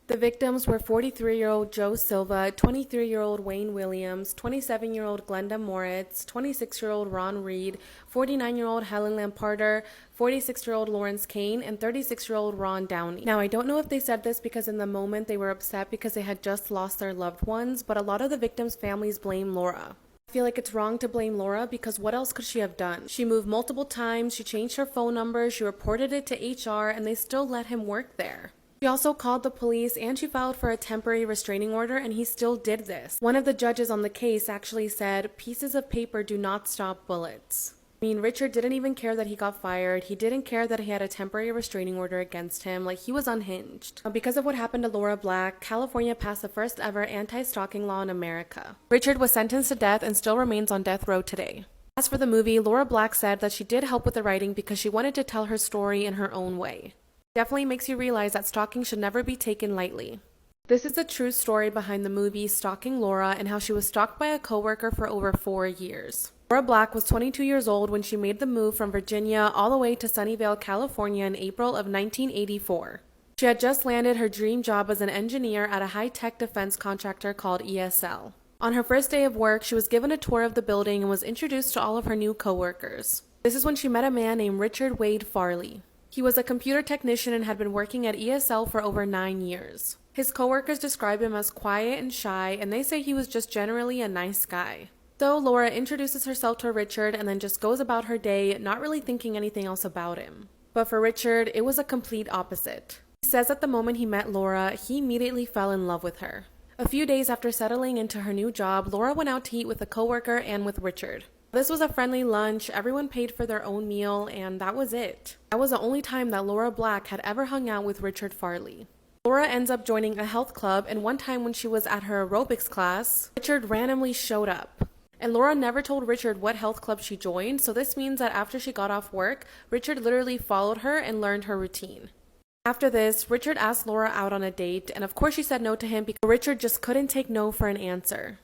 S1: The victims were 43-year-old Joe Silva, 23-year-old Wayne Williams, 27-year-old Glenda Moritz, 26-year-old Ron Reed, 49-year-old Helen Lamparter, 46-year-old Lawrence Kane, and 36-year-old Ron Downey. Now, I don't know if they said this because in the moment they were upset because they had just lost their loved ones, but a lot of the victims' families blame Laura. I feel like it's wrong to blame Laura because what else could she have done? She moved multiple times, she changed her phone number, she reported it to HR, and they still let him work there. She also called the police and she filed for a temporary restraining order, and he still did this. One of the judges on the case actually said, "Pieces of paper do not stop bullets." I mean, Richard didn't even care that he got fired. He didn't care that he had a temporary restraining order against him. Like, he was unhinged. Because of what happened to Laura Black, California passed the first ever anti-stalking law in America. Richard was sentenced to death and still remains on death row today. As for the movie, Laura Black said that she did help with the writing because she wanted to tell her story in her own way. Definitely makes you realize that stalking should never be taken lightly. This is the true story behind the movie Stalking Laura and how she was stalked by a coworker for over 4 years. Laura Black was 22 years old when she made the move from Virginia all the way to Sunnyvale, California in April of 1984. She had just landed her dream job as an engineer at a high-tech defense contractor called ESL. On her first day of work, she was given a tour of the building and was introduced to all of her new coworkers. This is when she met a man named Richard Wade Farley. He was a computer technician and had been working at ESL for over 9 years. His coworkers describe him as quiet and shy, and they say he was just generally a nice guy. So Laura introduces herself to Richard and then just goes about her day, not really thinking anything else about him. But for Richard, it was a complete opposite. He He says that the moment he met Laura, he immediately fell in love with her. A few days after settling into her new job, Laura went out to eat with a coworker and with Richard. This was a friendly lunch, everyone paid for their own meal, and that was it. That was the only time that Laura Black had ever hung out with Richard Farley. Laura ends up joining a health club, and one time when she was at her aerobics class, Richard randomly showed up. And Laura never told Richard what health club she joined, so this means that after she got off work, Richard literally followed her and learned her routine. After this, Richard asked Laura out on a date, and of course she said no to him because Richard just couldn't take no for an answer.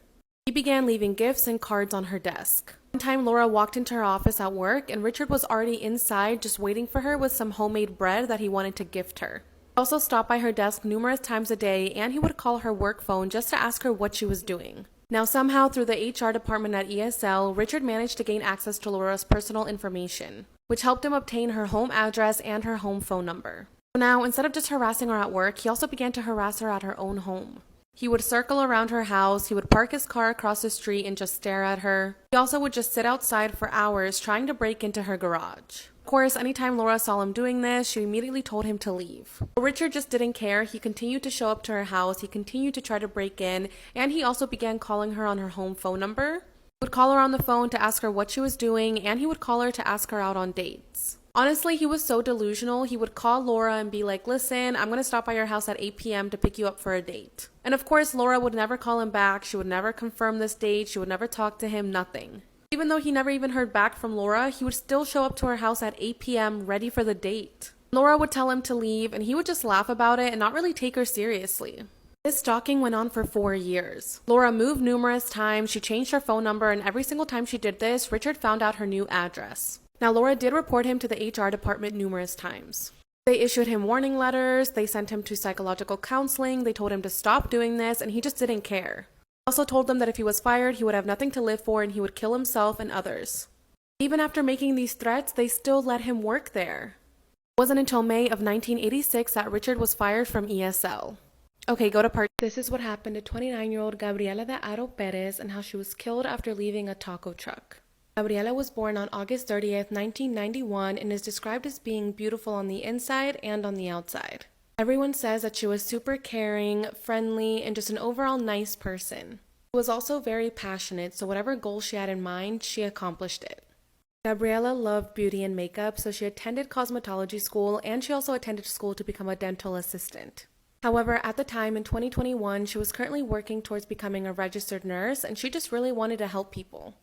S1: He began leaving gifts and cards on her desk. One time Laura walked into her office at work, and Richard was already inside just waiting for her with some homemade bread that he wanted to gift her. He also stopped by her desk numerous times a day, and he would call her work phone just to ask her what she was doing. Now somehow through the HR department at ESL, Richard managed to gain access to Laura's personal information, which helped him obtain her home address and her home phone number. So now, instead of just harassing her at work, he also began to harass her at her own home. He would circle around her house, he would park his car across the street and just stare at her. He also would just sit outside for hours trying to break into her garage. Of course, anytime Laura saw him doing this, she immediately told him to leave. But Richard just didn't care. He continued to show up to her house, he continued to try to break in, and he also began calling her on her home phone number. He would call her on the phone to ask her what she was doing, and he would call her to ask her out on dates. Honestly, he was so delusional. He would call Laura and be like, listen, I'm going to stop by your house at 8 p.m. to pick you up for a date. And of course, Laura would never call him back. She would never confirm this date. She would never talk to him, nothing. Even though he never even heard back from Laura, he would still show up to her house at 8 p.m. ready for the date. Laura would tell him to leave, and he would just laugh about it and not really take her seriously. This stalking went on for 4 years. Laura moved numerous times. She changed her phone number, and every single time she did this, Richard found out her new address. Now, Laura did report him to the HR department numerous times. They issued him warning letters, they sent him to psychological counseling, they told him to stop doing this, and he just didn't care. They also told them that if he was fired, he would have nothing to live for and he would kill himself and others. Even after making these threats, they still let him work there. It wasn't until May of 1986 that Richard was fired from ESL. Okay, go to part. This is what happened to 29-year-old Gabriela de Aro Perez and how she was killed after leaving a taco truck. Gabriela was born on August 30th, 1991 and is described as being beautiful on the inside and on the outside. Everyone says that she was super caring, friendly, and just an overall nice person. She was also very passionate, so whatever goal she had in mind, she accomplished it. Gabriela loved beauty and makeup, so she attended cosmetology school and she also attended school to become a dental assistant. However, at the time in 2021, she was currently working towards becoming a registered nurse and she just really wanted to help people.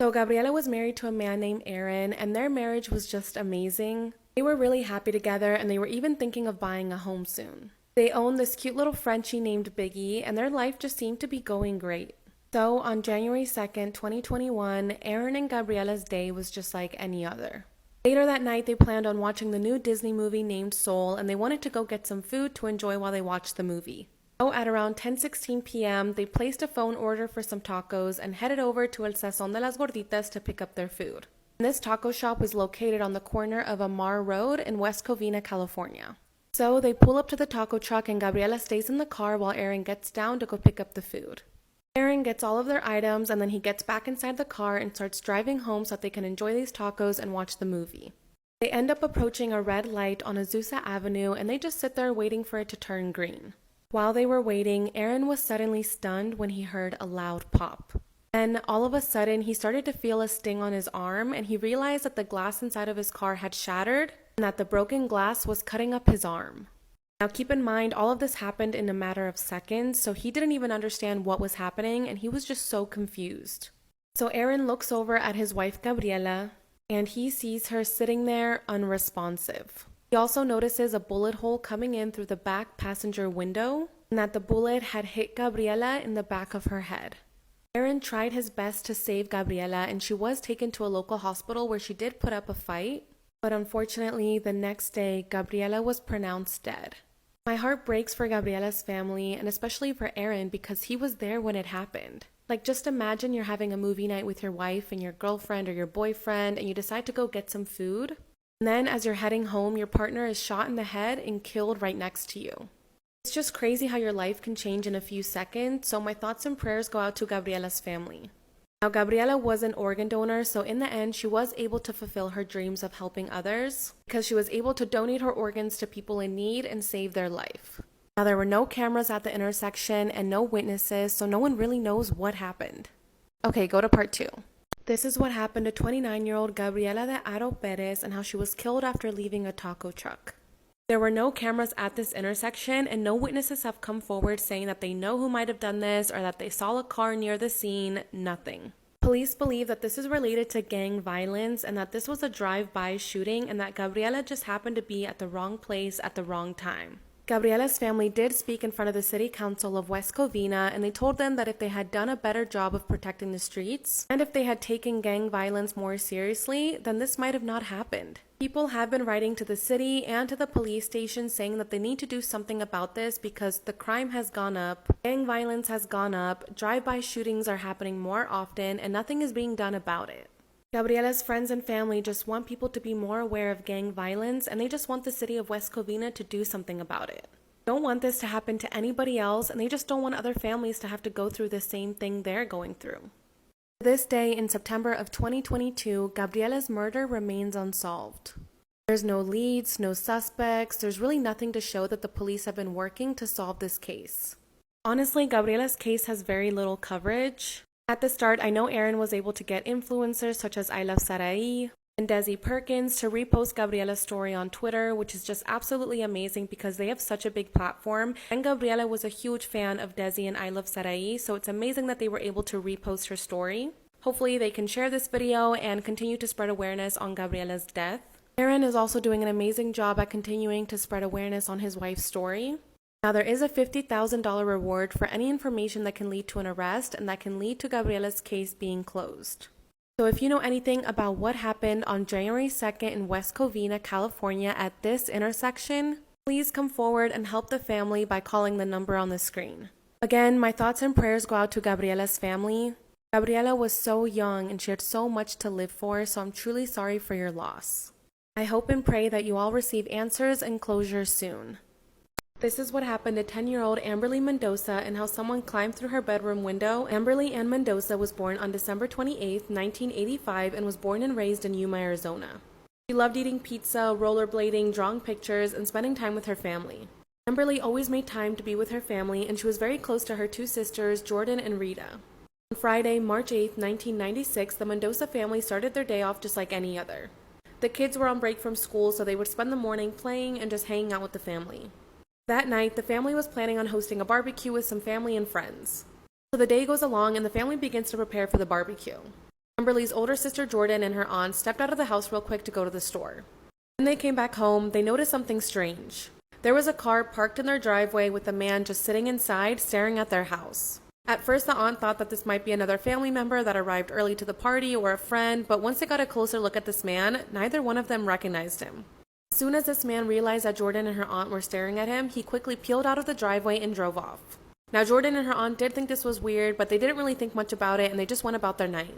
S1: So Gabriela was married to a man named Aaron, and their marriage was just amazing. They were really happy together, and they were even thinking of buying a home soon. They owned this cute little Frenchie named Biggie, and their life just seemed to be going great. So on January 2nd, 2021, Aaron and Gabriela's day was just like any other. Later that night, they planned on watching the new Disney movie named Soul, and they wanted to go get some food to enjoy while they watched the movie. So at around 10:16 p.m., they placed a phone order for some tacos and headed over to El Sazón de las Gorditas to pick up their food. And this taco shop was located on the corner of Amar Road in West Covina, California. So they pull up to the taco truck and Gabriela stays in the car while Aaron gets down to go pick up the food. Aaron gets all of their items and then he gets back inside the car and starts driving home so that they can enjoy these tacos and watch the movie. They end up approaching a red light on Azusa Avenue and they just sit there waiting for it to turn green. While they were waiting, Aaron was suddenly stunned when he heard a loud pop. Then, all of a sudden, he started to feel a sting on his arm and he realized that the glass inside of his car had shattered and that the broken glass was cutting up his arm. Now keep in mind, all of this happened in a matter of seconds, so he didn't even understand what was happening and he was just so confused. So Aaron looks over at his wife Gabriela and he sees her sitting there unresponsive. He also notices a bullet hole coming in through the back passenger window and that the bullet had hit Gabriela in the back of her head. Aaron tried his best to save Gabriela and she was taken to a local hospital where she did put up a fight, but unfortunately the next day Gabriela was pronounced dead. My heart breaks for Gabriela's family and especially for Aaron because he was there when it happened. Like just imagine you're having a movie night with your wife and your girlfriend or your boyfriend and you decide to go get some food. And then as you're heading home, your partner is shot in the head and killed right next to you. It's just crazy how your life can change in a few seconds, so my thoughts and prayers go out to Gabriela's family. Now, Gabriela was an organ donor, so in the end, she was able to fulfill her dreams of helping others because she was able to donate her organs to people in need and save their life. Now, there were no cameras at the intersection and no witnesses, so no one really knows what happened. Okay, go to part 2. This is what happened to 29-year-old Gabriela de Aro Perez and how she was killed after leaving a taco truck. There were no cameras at this intersection, and no witnesses have come forward saying that they know who might have done this or that they saw a car near the scene. Nothing. Police believe that this is related to gang violence and that this was a drive-by shooting and that Gabriela just happened to be at the wrong place at the wrong time. Gabriela's family did speak in front of the city council of West Covina, and they told them that if they had done a better job of protecting the streets and if they had taken gang violence more seriously, then this might have not happened. People have been writing to the city and to the police station saying that they need to do something about this because the crime has gone up, gang violence has gone up, drive-by shootings are happening more often, and nothing is being done about it. Gabriela's friends and family just want people to be more aware of gang violence, and they just want the city of West Covina to do something about it. They don't want this to happen to anybody else, and they just don't want other families to have to go through the same thing they're going through. This day in September of 2022, Gabriela's murder remains unsolved. There's no leads, no suspects, there's really nothing to show that the police have been working to solve this case. Honestly, Gabriela's case has very little coverage. At the start, I know Aaron was able to get influencers such as I Love Sarai and Desi Perkins to repost Gabriela's story on Twitter, which is just absolutely amazing because they have such a big platform. And Gabriela was a huge fan of Desi and I Love Sarai, so it's amazing that they were able to repost her story. Hopefully they can share this video and continue to spread awareness on Gabriela's death. Aaron is also doing an amazing job at continuing to spread awareness on his wife's story. Now, there is a $50,000 reward for any information that can lead to an arrest and that can lead to Gabriela's case being closed. So if you know anything about what happened on January 2nd in West Covina, California at this intersection, please come forward and help the family by calling the number on the screen. Again, my thoughts and prayers go out to Gabriela's family. Gabriela was so young and she had so much to live for, so I'm truly sorry for your loss. I hope and pray that you all receive answers and closure soon. This is what happened to 10-year-old Amberly Mendoza and how someone climbed through her bedroom window. Amberly Ann Mendoza was born on December 28, 1985 and was born and raised in Yuma, Arizona. She loved eating pizza, rollerblading, drawing pictures, and spending time with her family. Amberly always made time to be with her family, and she was very close to her two sisters, Jordan and Rita. On Friday, March 8, 1996, the Mendoza family started their day off just like any other. The kids were on break from school, so they would spend the morning playing and just hanging out with the family. That night, the family was planning on hosting a barbecue with some family and friends. So the day goes along and the family begins to prepare for the barbecue. Amberly's older sister Jordan and her aunt stepped out of the house real quick to go to the store. When they came back home, they noticed something strange. There was a car parked in their driveway with a man just sitting inside, staring at their house. At first, the aunt thought that this might be another family member that arrived early to the party or a friend, but once they got a closer look at this man, neither one of them recognized him. As soon as this man realized that Jordan and her aunt were staring at him, he quickly peeled out of the driveway and drove off. Now, Jordan and her aunt did think this was weird, but they didn't really think much about it and they just went about their night.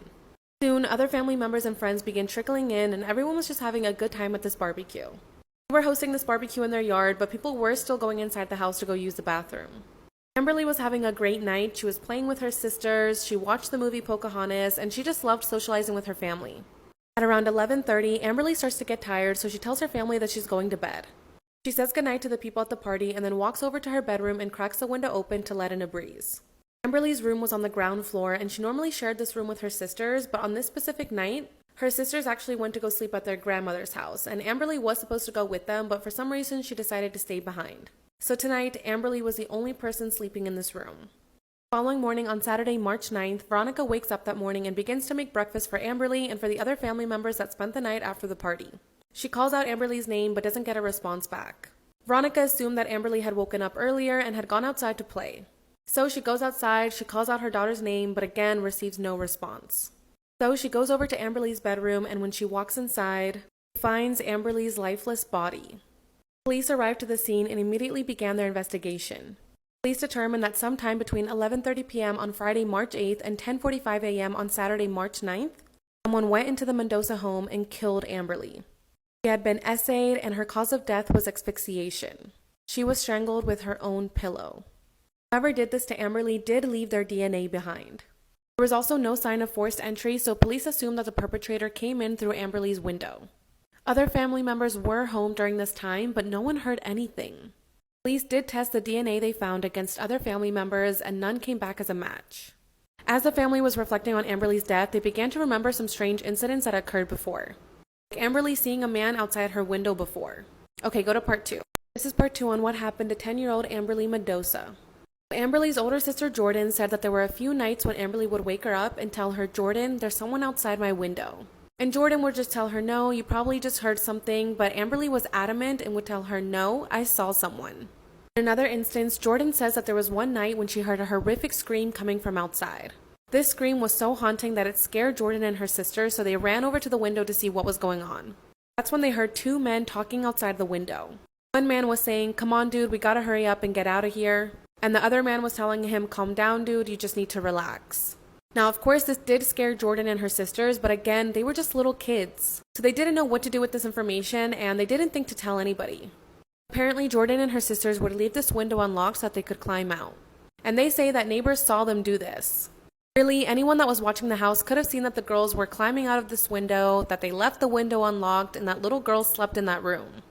S1: Soon, other family members and friends began trickling in and everyone was just having a good time at this barbecue. They were hosting this barbecue in their yard, but people were still going inside the house to go use the bathroom. Amberly was having a great night. She was playing with her sisters, she watched the movie Pocahontas, and she just loved socializing with her family. At around 11:30, Amberly starts to get tired, so she tells her family that she's going to bed. She says goodnight to the people at the party and then walks over to her bedroom and cracks the window open to let in a breeze. Amberly's room was on the ground floor, and she normally shared this room with her sisters, but on this specific night, her sisters actually went to go sleep at their grandmother's house, and Amberly was supposed to go with them, but for some reason she decided to stay behind. So tonight, Amberly was the only person sleeping in this room. Following morning on Saturday, March 9th, Veronica wakes up that morning and begins to make breakfast for Amberly and for the other family members that spent the night after the party. She calls out Amberly's name but doesn't get a response back. Veronica assumed that Amberly had woken up earlier and had gone outside to play. So she goes outside, she calls out her daughter's name but again receives no response. So she goes over to Amberly's bedroom and when she walks inside, she finds Amberly's lifeless body. Police arrived to the scene and immediately began their investigation. Police determined that sometime between 11:30 p.m. on Friday, March 8th and 10:45 a.m. on Saturday, March 9th, someone went into the Mendoza home and killed Amberly. She had been essayed and her cause of death was asphyxiation. She was strangled with her own pillow. Whoever did this to Amberly did leave their DNA behind. There was also no sign of forced entry, so police assumed that the perpetrator came in through Amberly's window. Other family members were home during this time, but no one heard anything. Police did test the DNA they found against other family members, and none came back as a match. As the family was reflecting on Amberly's death, they began to remember some strange incidents that occurred before. Like Amberly seeing a man outside her window before. Okay, go to part 2. This is part 2 on what happened to 10-year-old Amberly Mendoza. Amberly's older sister Jordan said that there were a few nights when Amberly would wake her up and tell her, "Jordan, there's someone outside my window." And Jordan would just tell her, "No, you probably just heard something," but Amberly was adamant and would tell her, "No, I saw someone." In another instance, Jordan says that there was one night when she heard a horrific scream coming from outside. This scream was so haunting that it scared Jordan and her sister, so they ran over to the window to see what was going on. That's when they heard 2 men talking outside the window. One man was saying, "Come on, dude, we gotta hurry up and get out of here." And the other man was telling him, "Calm down, dude, you just need to relax." Now, of course, this did scare Jordan and her sisters, but again, they were just little kids. So they didn't know what to do with this information, and they didn't think to tell anybody. Apparently, Jordan and her sisters would leave this window unlocked so that they could climb out. And they say that neighbors saw them do this. Really, anyone that was watching the house could have seen that the girls were climbing out of this window, that they left the window unlocked, and that little girls slept in that room.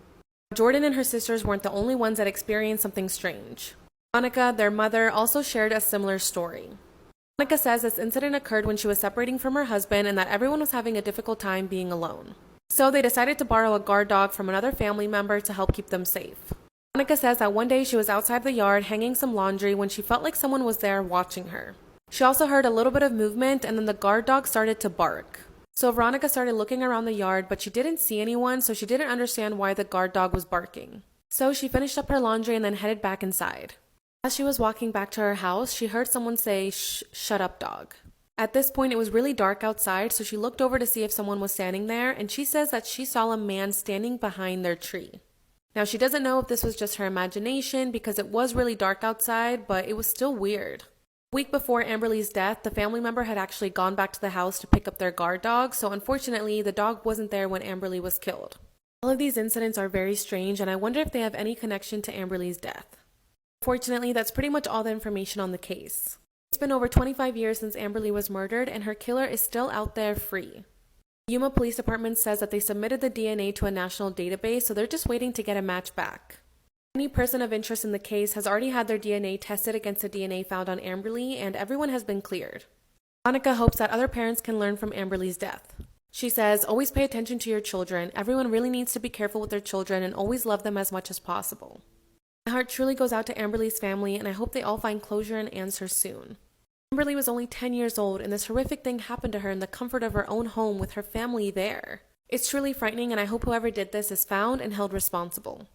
S1: Jordan and her sisters weren't the only ones that experienced something strange. Monica, their mother, also shared a similar story. Monica says this incident occurred when she was separating from her husband and that everyone was having a difficult time being alone. So they decided to borrow a guard dog from another family member to help keep them safe. Monica says that one day she was outside the yard hanging some laundry when she felt like someone was there watching her. She also heard a little bit of movement, and then the guard dog started to bark. So Veronica started looking around the yard, but she didn't see anyone, so she didn't understand why the guard dog was barking. So she finished up her laundry and then headed back inside. As she was walking back to her house, she heard someone say, "Shh, shut up, dog." At this point, it was really dark outside, so she looked over to see if someone was standing there, and she says that she saw a man standing behind their tree. Now, she doesn't know if this was just her imagination because it was really dark outside, but it was still weird. A week before Amberly's death, the family member had actually gone back to the house to pick up their guard dog, so unfortunately, the dog wasn't there when Amberly was killed. All of these incidents are very strange, and I wonder if they have any connection to Amberly's death. Fortunately, that's pretty much all the information on the case. It's been over 25 years since Amberly was murdered, and her killer is still out there free. The Yuma Police Department says that they submitted the DNA to a national database, so they're just waiting to get a match back. Any person of interest in the case has already had their DNA tested against the DNA found on Amberly, and everyone has been cleared. Monica hopes that other parents can learn from Amberly's death. She says, "Always pay attention to your children. Everyone really needs to be careful with their children and always love them as much as possible." My heart truly goes out to Amberly's family, and I hope they all find closure and answers soon. Amberly was only 10 years old, and this horrific thing happened to her in the comfort of her own home with her family there. It's truly frightening, and I hope whoever did this is found and held responsible.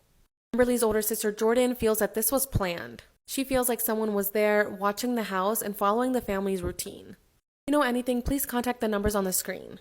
S1: Amberly's older sister Jordan feels that this was planned. She feels like someone was there watching the house and following the family's routine. If you know anything, please contact the numbers on the screen.